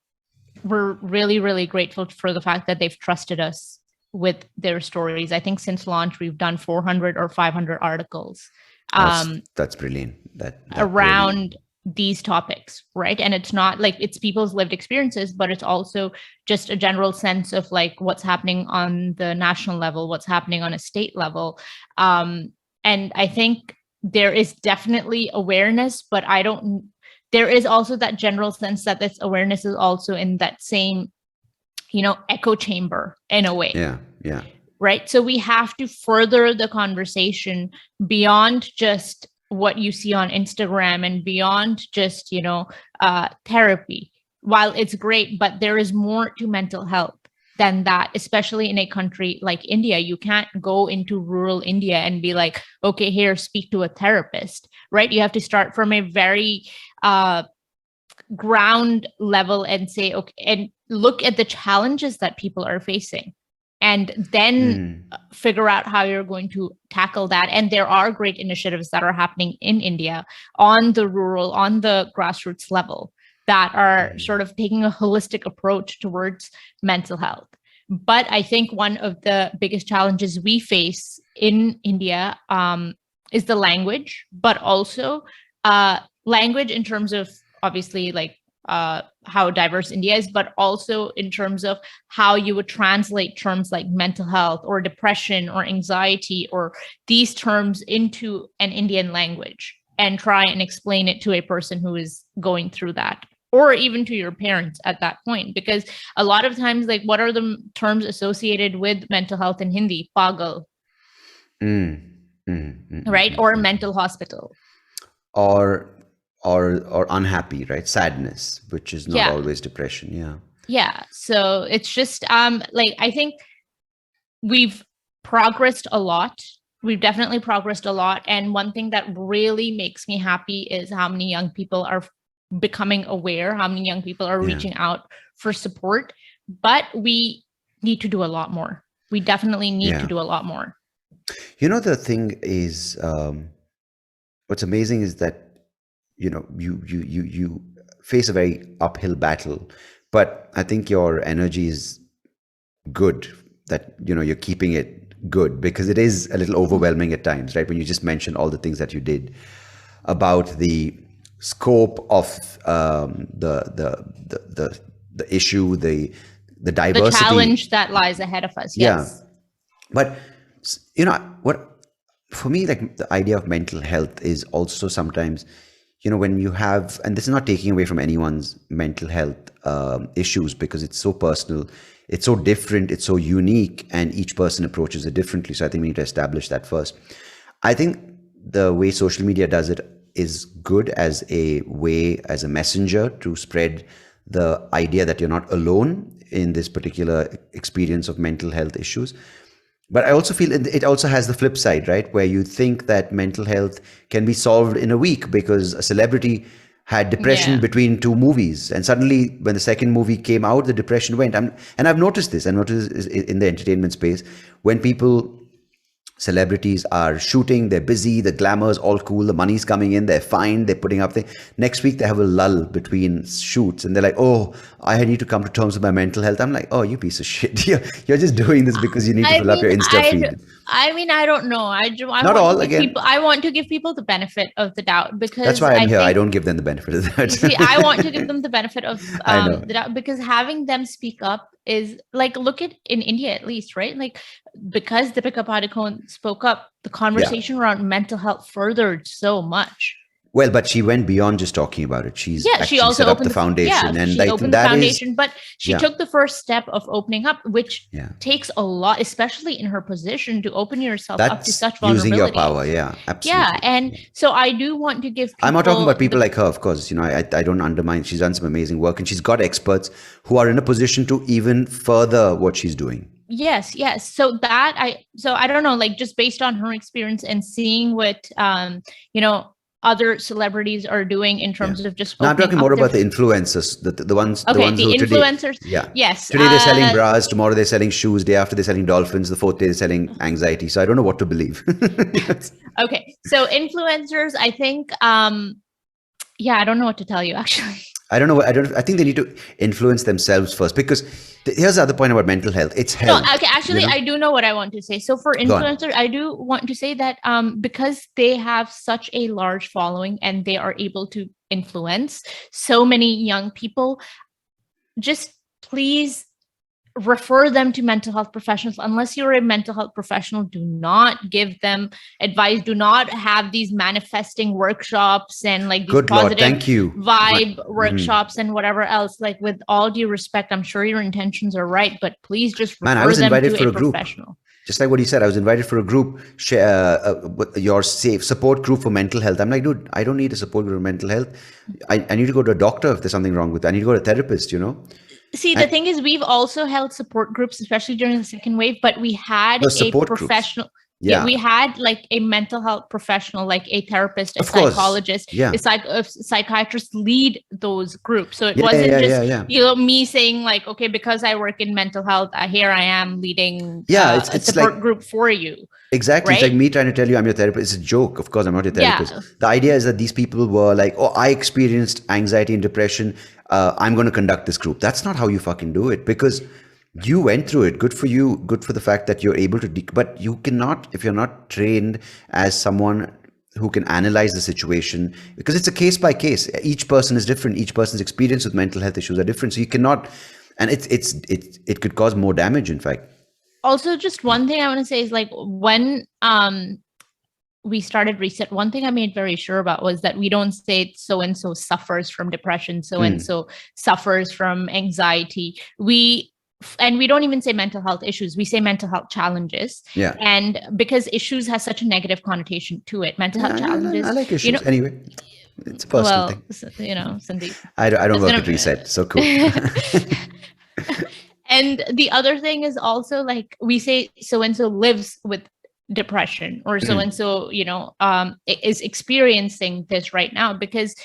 we're really, really grateful for the fact that they've trusted us with their stories. I think since launch, we've done 400 or 500 articles. That's brilliant. That around really... these topics, right? And it's not like it's people's lived experiences, but it's also just a general sense of like what's happening on the national level, what's happening on a state level. And I think there is definitely awareness, but there is also that general sense that this awareness is also in that same, echo chamber in a way. Yeah. Right. So we have to further the conversation beyond just what you see on Instagram and beyond just, therapy. While it's great, but there is more to mental health than that, especially in a country like India. You can't go into rural India and be like, okay, here, speak to a therapist, right? You have to start from a very ground level and say, okay, and look at the challenges that people are facing, and then figure out how you're going to tackle that. And there are great initiatives that are happening in India on the grassroots level that are sort of taking a holistic approach towards mental health. But I think one of the biggest challenges we face in India is the language, but also language in terms of obviously like how diverse India is, but also in terms of how you would translate terms like mental health or depression or anxiety or these terms into an Indian language and try and explain it to a person who is going through that, or even to your parents at that point. Because a lot of times, like, what are the terms associated with mental health in Hindi? Pagal, right? Or mental hospital. Or unhappy, right? Sadness, which is not always depression. Yeah. So it's just I think we've progressed a lot. We've definitely progressed a lot. And one thing that really makes me happy is how many young people are becoming aware, how many young people are reaching out for support. But we need to do a lot more. We definitely need to do a lot more. The thing is, what's amazing is that you face a very uphill battle, but I think your energy is good, that you're keeping it good, because it is a little overwhelming at times, right? When you just mentioned all the things that you did, about the scope of the issue, the diversity, the challenge that lies ahead of us. Yes. But what, for me, like, the idea of mental health is also sometimes, when you have, and this is not taking away from anyone's mental health issues, because it's so personal, it's so different, it's so unique, and each person approaches it differently. So I think we need to establish that first. I think the way social media does it is good as a way, as a messenger to spread the idea that you're not alone in this particular experience of mental health issues. But I also feel it also has the flip side, right? Where you think that mental health can be solved in a week because a celebrity had depression between two movies, and suddenly when the second movie came out, the depression went. And I've noticed this. I noticed this in the entertainment space when celebrities are shooting, they're busy, the glamour's all cool, the money's coming in, they're fine, they're putting up things. Next week they have a lull between shoots and they're like, oh, I need to come to terms with my mental health. I'm like, oh, you piece of shit. You're just doing this because you need to fill up your Insta feed. I mean, I don't know. I want to give people the benefit of the doubt, because that's why I'm here. I don't give them the benefit of the doubt. See, I want to give them the benefit of the doubt, because having them speak up is like, look at in India at least, right? Like, because Deepika Padukone spoke up, the conversation around mental health furthered so much. Well, but she went beyond just talking about it. She also set up the foundation, and she opened the foundation. But she took the first step of opening up, which takes a lot, especially in her position, to open yourself up to such vulnerability. Using your power, absolutely. Yeah, and so I do want to give. I'm not talking about people like her, of course. I don't undermine. She's done some amazing work, and she's got experts who are in a position to even further what she's doing. Yes. So I don't know, like, just based on her experience and seeing what other celebrities are doing in terms of just. No, I'm talking more about the influencers, the ones. Okay, the influencers. Today, Yes. Today they're selling bras. Tomorrow they're selling shoes. Day after they're selling dolphins. The fourth day they're selling anxiety. So I don't know what to believe. Okay, so influencers, I think. I don't know what to tell you, actually. I don't know. I think they need to influence themselves first, because here's the other point about mental health. It's health. No, okay. Actually, I do know what I want to say. So for influencers, I do want to say that because they have such a large following and they are able to influence so many young people, just please refer them to mental health professionals. Unless you're a mental health professional, do not give them advice. Do not have these manifesting workshops and like these positive vibe workshops and whatever else. Like, with all due respect, I'm sure your intentions are right, but please just refer them to a professional. Just like what he said, I was invited for a group, your safe support group for mental health. I'm like, dude, I don't need a support group for mental health. I need to go to a doctor if there's something wrong with it. I need to go to a therapist, See, the thing is, we've also held support groups, especially during the second wave, but we had a professional. We had like a mental health professional, like a therapist, a psychologist, a psychiatrist lead those groups. So it wasn't just me saying like, okay, because I work in mental health, here I am leading a support group for you. Exactly. Right? It's like me trying to tell you I'm your therapist. It's a joke. Of course, I'm not your therapist. Yeah. The idea is that these people were like, oh, I experienced anxiety and depression. I'm going to conduct this group. That's not how you fucking do it, because you went through it. Good for you. Good for the fact that you're able to, but you cannot, if you're not trained as someone who can analyze the situation, because it's a case by case. Each person is different. Each person's experience with mental health issues are different. So you cannot, and it could cause more damage, in fact. Also, just one thing I want to say is, like, when we started Reset, one thing I made very sure about was that we don't say so-and-so suffers from depression, so-and-so suffers from anxiety. And we don't even say mental health issues. We say mental health challenges. Yeah. And because issues has such a negative connotation to it, mental health challenges. I like issues anyway. It's a personal thing. Sandeep. I don't work at Reset. So cool. And the other thing is also, like, we say so-and-so lives with depression, or so-and-so, is experiencing this right now, because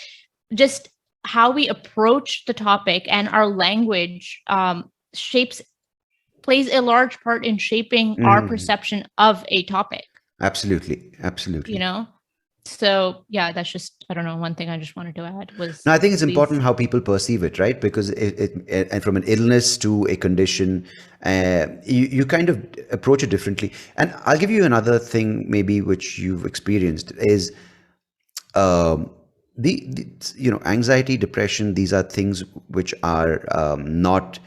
just how we approach the topic and our language plays a large part in shaping our perception of a topic. Absolutely. So that's just, I don't know, one thing I just wanted to add was. No, I think it's important how people perceive it, right? Because and from an illness to a condition, you kind of approach it differently. And I'll give you another thing, maybe, which you've experienced is, anxiety, depression. These are things which are not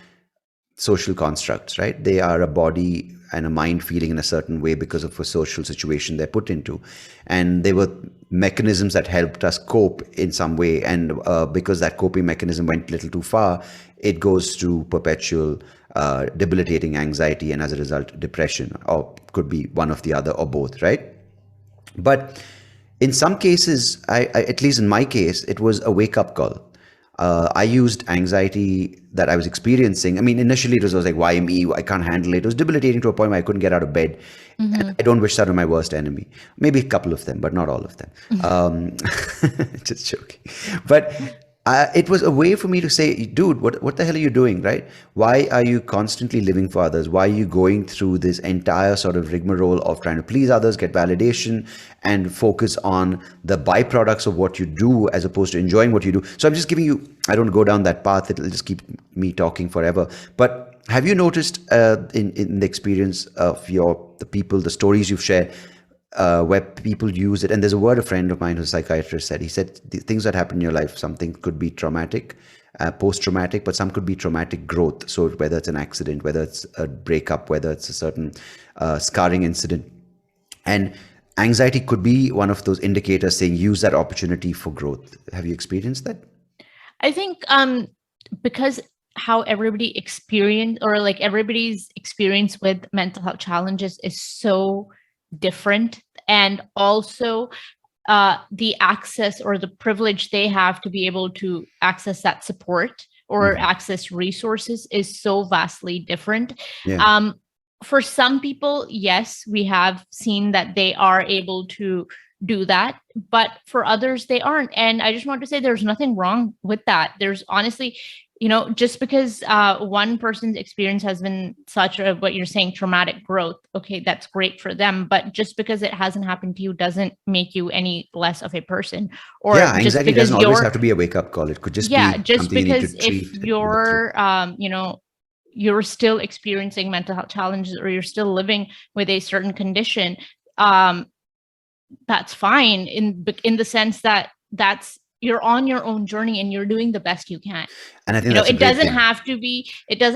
social constructs, right? They are a body and a mind feeling in a certain way because of a social situation they're put into, and they were mechanisms that helped us cope in some way, and because that coping mechanism went a little too far, it goes to perpetual debilitating anxiety, and as a result depression, or could be one of the other or both, right? But in some cases, I at least in my case, it was a wake-up call. I used anxiety that I was experiencing. I mean, initially it was like, why me? I can't handle it. It was debilitating to a point where I couldn't get out of bed. And I don't wish that on my worst enemy. Maybe a couple of them, but not all of them. Just joking. But it was a way for me to say, dude, what the hell are you doing, right? Why are you constantly living for others? Why are you going through this entire sort of rigmarole of trying to please others, get validation, and focus on the byproducts of what you do as opposed to enjoying what you do? So I'm just giving you, I don't go down that path. It'll just keep me talking forever. But have you noticed in the experience of the people, the stories you've shared, where people use it? And there's a friend of mine who's a psychiatrist said, he said, the things that happen in your life, something could be traumatic, post-traumatic, but some could be traumatic growth. So whether it's an accident, whether it's a breakup, whether it's a certain scarring incident. And anxiety could be one of those indicators saying, use that opportunity for growth. Have you experienced that? I think because how everybody experience, or like everybody's experience with mental health challenges is so different, and also the access or the privilege they have to be able to access that support or access resources is so vastly different. Yeah. For some people, yes, we have seen that they are able to do that, but for others they aren't. And I just want to say there's nothing wrong with that. There's honestly, just because one person's experience has been such a, what you're saying, traumatic growth, okay, that's great for them. But just because it hasn't happened to you doesn't make you any less of a person. Or yeah, just anxiety because doesn't always have to be a wake-up call. It could just be just something you need because to treat. if you're, you're still experiencing mental health challenges, or you're still living with a certain condition, that's fine in the sense that you're on your own journey and you're doing the best you can. And I think that's it doesn't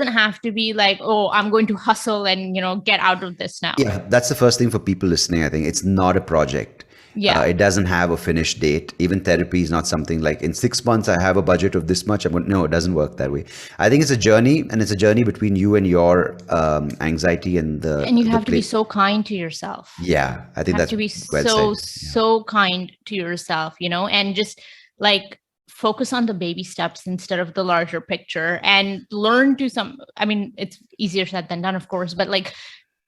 have to be like, oh, I'm going to hustle and get out of this now. Yeah, that's the first thing for people listening. I think it's not a project. Yeah. It doesn't have a finished date. Even therapy is not something like, in 6 months I have a budget of this much. No, it doesn't work that way. I think it's a journey, and it's a journey between you and your anxiety and you have to be so kind to yourself. Yeah, I think that's to be well said. So kind to yourself, and just like focus on the baby steps instead of the larger picture, and learn to it's easier said than done, of course, but like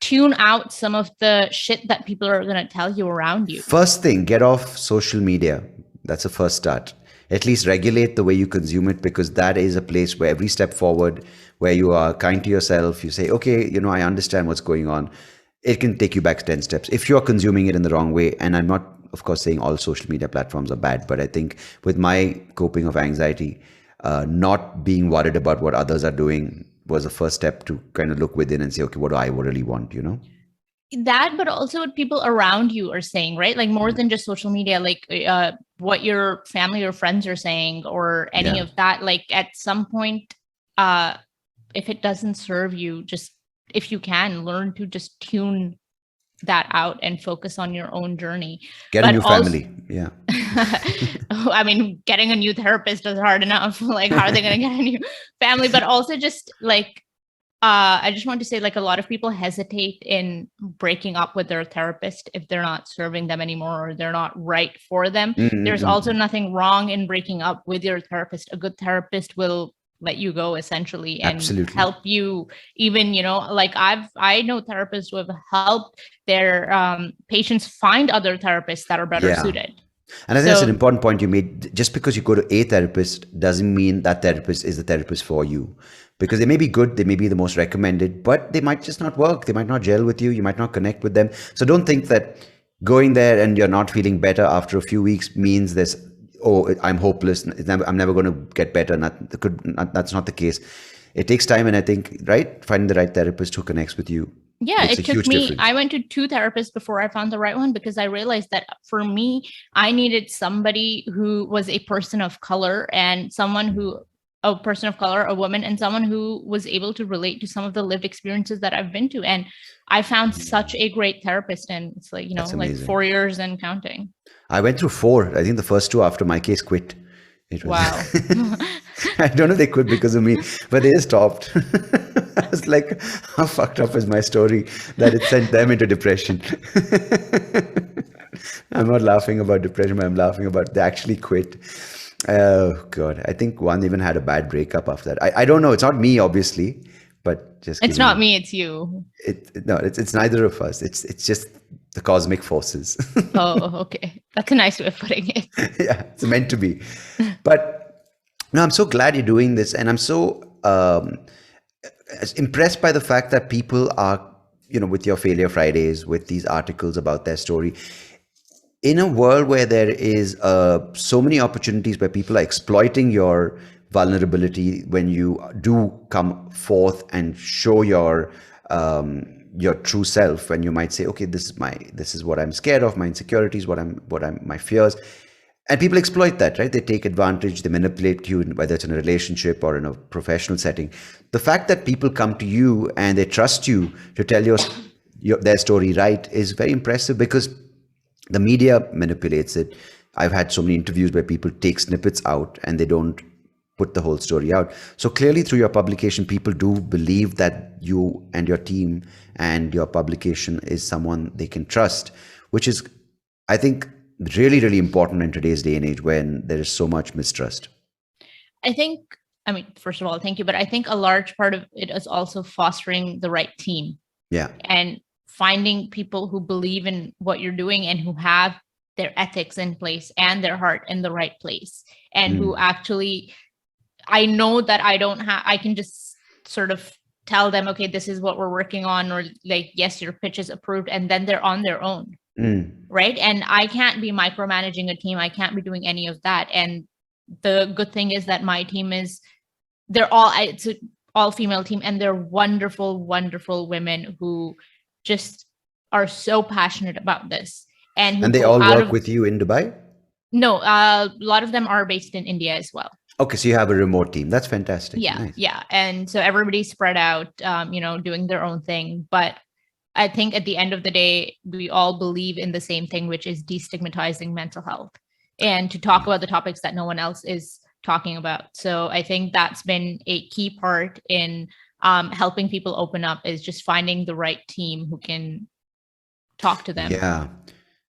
tune out some of the shit that people are going to tell you around you. First thing, get off social media. That's a first start. At least regulate the way you consume it, because that is a place where every step forward, where you are kind to yourself, you say, okay, I understand what's going on. It can take you back 10 steps if you're consuming it in the wrong way. And I'm not, of course, saying all social media platforms are bad, but I think with my coping of anxiety, not being worried about what others are doing was the first step to kind of look within and say, okay, what do I really want, That, but also what people around you are saying, right? Like more than just social media, like what your family or friends are saying, or any of that. Like at some point, if it doesn't serve you, just, if you can, learn to just tune that out and focus on your own journey. Get a new family. Yeah. I mean, getting a new therapist is hard enough. Like, how are they going to get a new family? But also just like, I just want to say, like, a lot of people hesitate in breaking up with their therapist if they're not serving them anymore, or they're not right for them. There's also nothing wrong in breaking up with your therapist. A good therapist will let you go, essentially, and help you. Even, like I know therapists who have helped their patients find other therapists that are better suited. And I think that's an important point you made. Just because you go to a therapist doesn't mean that therapist is the therapist for you. Because they may be good, they may be the most recommended, but they might just not work. They might not gel with you. You might not connect with them. So don't think that going there and you're not feeling better after a few weeks means there's, oh, I'm hopeless. I'm never going to get better. That's not the case. It takes time. And I think, finding the right therapist who connects with you. Yeah, it took me, I went to 2 therapists before I found the right one, because I realized that for me, I needed somebody who was a person of color, and a person of color, a woman, and someone who was able to relate to some of the lived experiences that I've been to. And I found such a great therapist, and it's like, like 4 years and counting. I went through 4. I think the first 2 after my case quit. It was, wow. I don't know if they quit because of me, but they stopped. I was like, how fucked up is my story that it sent them into depression? I'm not laughing about depression, but I'm laughing about they actually quit. Oh God, I think one even had a bad breakup after that. I don't know. It's not me, obviously, but just It's giving not you me, it's you. no, it's neither of us. It's just the cosmic forces. Oh, okay. That's a nice way of putting it. Yeah, it's meant to be. But no, I'm so glad you're doing this, and I'm so impressed by the fact that people are, with your Failure Fridays, with these articles about their story, in a world where there is so many opportunities where people are exploiting your vulnerability when you do come forth and show your true self, when you might say, okay, this is what I'm scared of, my insecurities, what I'm my fears, and people exploit that, right? They take advantage, they manipulate you, whether it's in a relationship or in a professional setting. The fact that people come to you and they trust you to tell their story right is very impressive, because the media manipulates it. I've had so many interviews where people take snippets out and they don't put the whole story out. So clearly, through your publication, people do believe that you and your team and your publication is someone they can trust, which is, I think, really, really important in today's day and age when there is so much mistrust. I think, I mean, first of all, thank you. But I think a large part of it is also fostering the right team. Yeah. And finding people who believe in what you're doing and who have their ethics in place and their heart in the right place, and who actually, I know that I can just sort of tell them, okay, this is what we're working on, or like, yes, your pitch is approved, and then they're on their own. Right. And I can't be micromanaging a team. I can't be doing any of that. And the good thing is that my team it's an all female team, and they're wonderful, wonderful women who just are so passionate about this. And they all work with you in Dubai? No, a lot of them are based in India as well. Okay, so you have a remote team. That's fantastic. Yeah, nice. Yeah. And so everybody's spread out, doing their own thing. But I think at the end of the day, we all believe in the same thing, which is destigmatizing mental health and to talk about the topics that no one else is talking about. So I think that's been a key part in helping people open up, is just finding the right team who can talk to them. Yeah,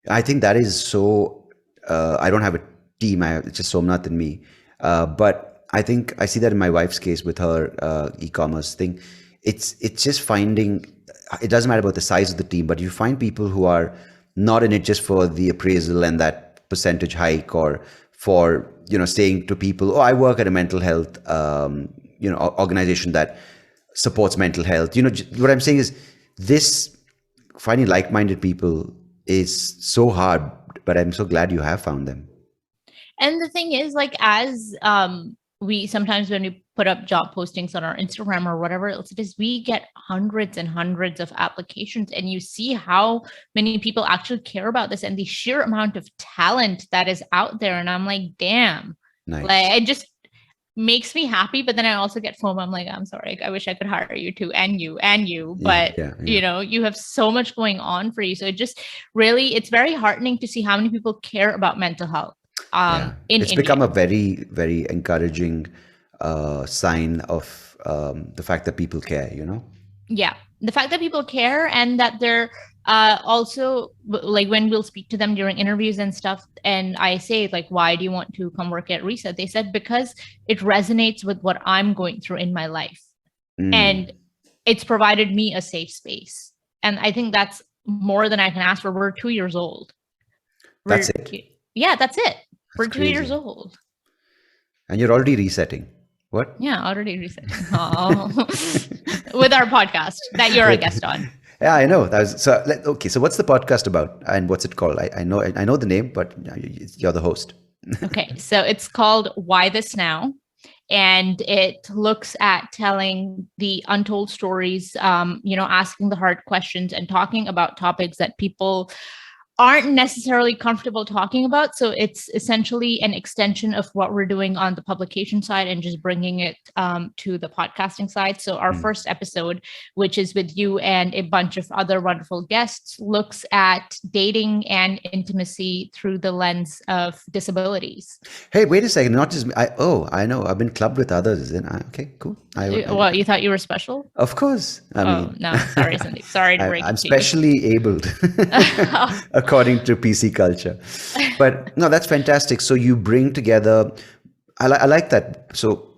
I think that is so. I don't have a team. It's just Somnath and me. But I think I see that in my wife's case with her e-commerce thing. It's just finding. It doesn't matter about the size of the team, but you find people who are not in it just for the appraisal and that percentage hike, or for saying to people, oh, I work at a mental health organization that supports mental health. What I'm saying is, this finding like-minded people is so hard, but I'm so glad you have found them. And the thing is, like, as we sometimes, when we put up job postings on our Instagram or whatever else it is, we get hundreds and hundreds of applications, and you see how many people actually care about this and the sheer amount of talent that is out there. And I'm like, damn, nice. Like, it just makes me happy. But then I also get FOMO. I'm like, I'm sorry, I wish I could hire you too, and you, but you have so much going on for you. So it just really, it's very heartening to see how many people care about mental health. It's become a very, very encouraging sign of the fact that people care, Yeah, the fact that people care, and that they're also, like, when we'll speak to them during interviews and stuff, and I say, like, why do you want to come work at Reset? They said, because it resonates with what I'm going through in my life. And it's provided me a safe space. And I think that's more than I can ask for. We're 2 years old. That's it. Yeah, that's it. We're That's 2 crazy. years old. And you're already resetting. What? Yeah, already resetting. Oh. With our podcast that you're a guest on. Yeah, I know. Okay, so what's the podcast about, and what's it called? I know the name, but you're the host. Okay, so it's called Why This Now? And it looks at telling the untold stories, asking the hard questions and talking about topics that people aren't necessarily comfortable talking about. So it's essentially an extension of what we're doing on the publication side and just bringing it to the podcasting side. So our first episode, which is with you and a bunch of other wonderful guests, looks at dating and intimacy through the lens of disabilities. Hey, wait a second. Not just me. I know. I've been clubbed with others. Okay, cool. What, you thought you were special? Of course. I mean, no, sorry, Sandeep. Sorry to break it to you. I'm specially abled. According to PC culture. But no, that's fantastic. So you bring together I like that. So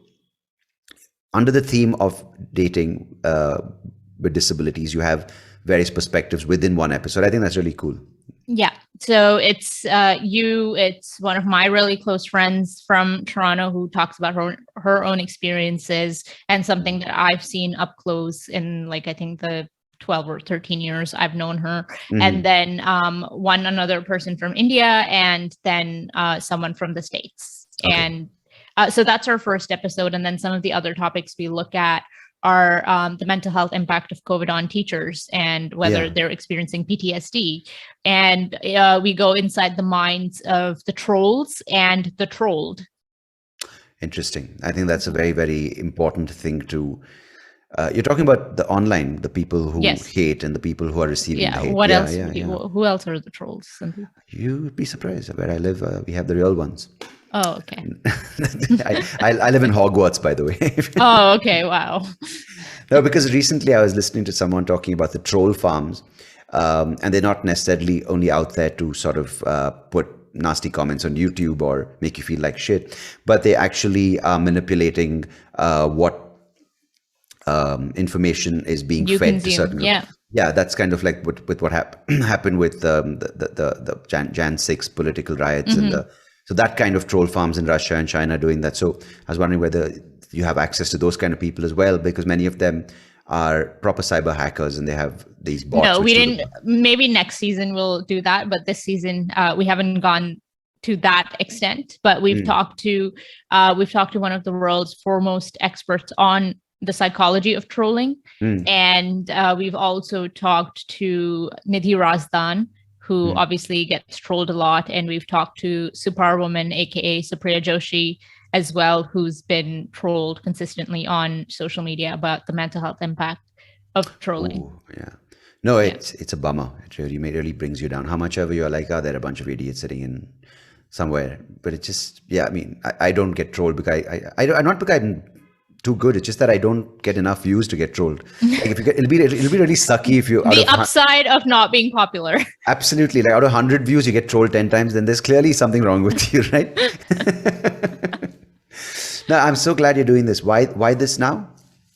under the theme of dating with disabilities, you have various perspectives within one episode. I think that's really cool. Yeah. So it's one of my really close friends from Toronto who talks about her own experiences and something that I've seen up close in, like, I think the 12 or 13 years I've known her. And then another person from India, and then someone from the States. Okay. And so that's our first episode. And then some of the other topics we look at are the mental health impact of COVID on teachers and whether they're experiencing PTSD. And we go inside the minds of the trolls and the trolled. Interesting. I think that's a very, very important thing to... you're talking about the online, the people who hate and the people who are receiving the hate. What else? Who else are the trolls? You'd be surprised. Where I live, we have the real ones. Oh, okay. I live in Hogwarts, by the way. Oh, okay. Wow. No, because recently I was listening to someone talking about the troll farms, and they're not necessarily only out there to sort of put nasty comments on YouTube or make you feel like shit, but they actually are manipulating what information is being fed to certain groups. Yeah, that's kind of like with what happened with the Jan 6 political riots and so that kind of troll farms in Russia and China doing that. So I was wondering whether you have access to those kind of people as well, because many of them are proper cyber hackers and they have these bots. No, we didn't. Maybe next season we'll do that, but this season we haven't gone to that extent. But we've talked to one of the world's foremost experts on the psychology of trolling, and we've also talked to Nidhi Razdan, who obviously gets trolled a lot. And we've talked to Superwoman, aka Supriya Joshi, as well, who's been trolled consistently on social media about the mental health impact of trolling. Ooh, yeah. No, it's a bummer. It really brings you down. How much ever you're like, they're a bunch of idiots sitting in somewhere. But it just, I mean, I don't get trolled because I not because I'm too good. It's just that I don't get enough views to get trolled. Like if you get, it'll be really sucky if you... The upside of not being popular. Absolutely. Like out of 100 views, you get trolled 10 times, then there's clearly something wrong with you, right? No, I'm so glad you're doing this. Why this now?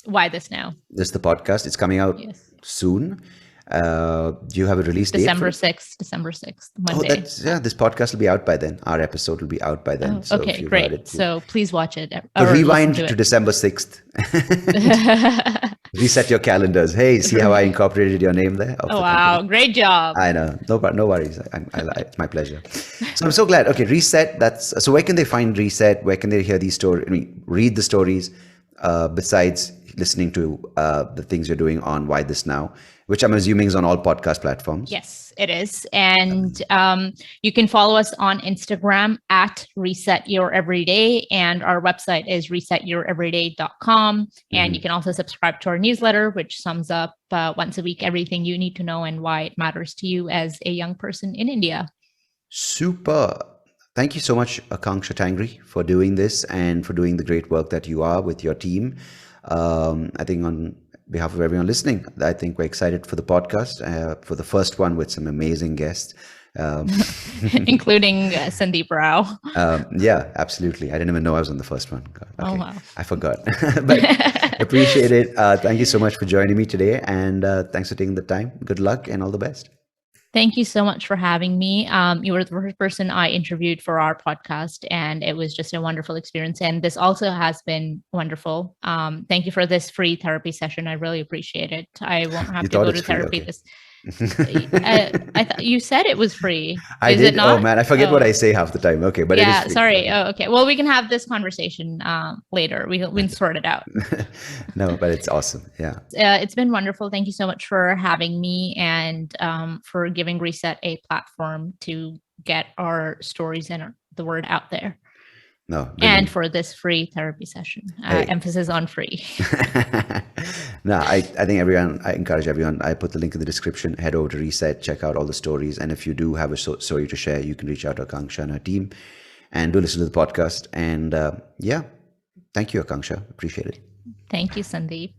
Why this now? This is the podcast. It's coming out soon. Do you have a release date? December 6th, Monday. Oh, this podcast will be out by then. Our episode will be out by then. So okay, great. So please watch it. Rewind to December 6th. Reset your calendars. Hey, see how I incorporated your name there? Oh, wow. Great job. I know. No worries. It's my pleasure. So I'm so glad. Okay, Reset. So where can they find Reset? Where can they hear these stories? I mean, read the stories besides listening to the things you're doing on Why This Now, which I'm assuming is on all podcast platforms. Yes, it is. And you can follow us on Instagram at Reset Your Everyday. And our website is resetyoureveryday.com. And you can also subscribe to our newsletter, which sums up once a week everything you need to know and why it matters to you as a young person in India. Super. Thank you so much, Aakanksha Tangri, for doing this and for doing the great work that you are with your team. I think on behalf of everyone listening, I think we're excited for the podcast, for the first one with some amazing guests. Including Sandeep Rao. Yeah, absolutely. I didn't even know I was on the first one. God, okay. Oh, wow. I forgot. But appreciate it. Thank you so much for joining me today. And thanks for taking the time. Good luck and all the best. Thank you so much for having me. You were the first person I interviewed for our podcast, and it was just a wonderful experience. And this also has been wonderful. Thank you for this free therapy session. I really appreciate it. I won't have to go to therapy this. I thought you said it was free. Is it not? Oh man, I forget what I say half the time. Okay, but yeah, it is free. Sorry. Oh, okay. Well, we can have this conversation later. We can sort it out. No, but it's awesome. Yeah. It's been wonderful. Thank you so much for having me and for giving Reset a platform to get our stories and the word out there. No, and for this free therapy session, emphasis on free. No, I think I encourage everyone. I put the link in the description. Head over to Reset, check out all the stories. And if you do have a story to share, you can reach out to Aakanksha and her team and do listen to the podcast. And yeah, thank you, Aakanksha. Appreciate it. Thank you, Sandeep.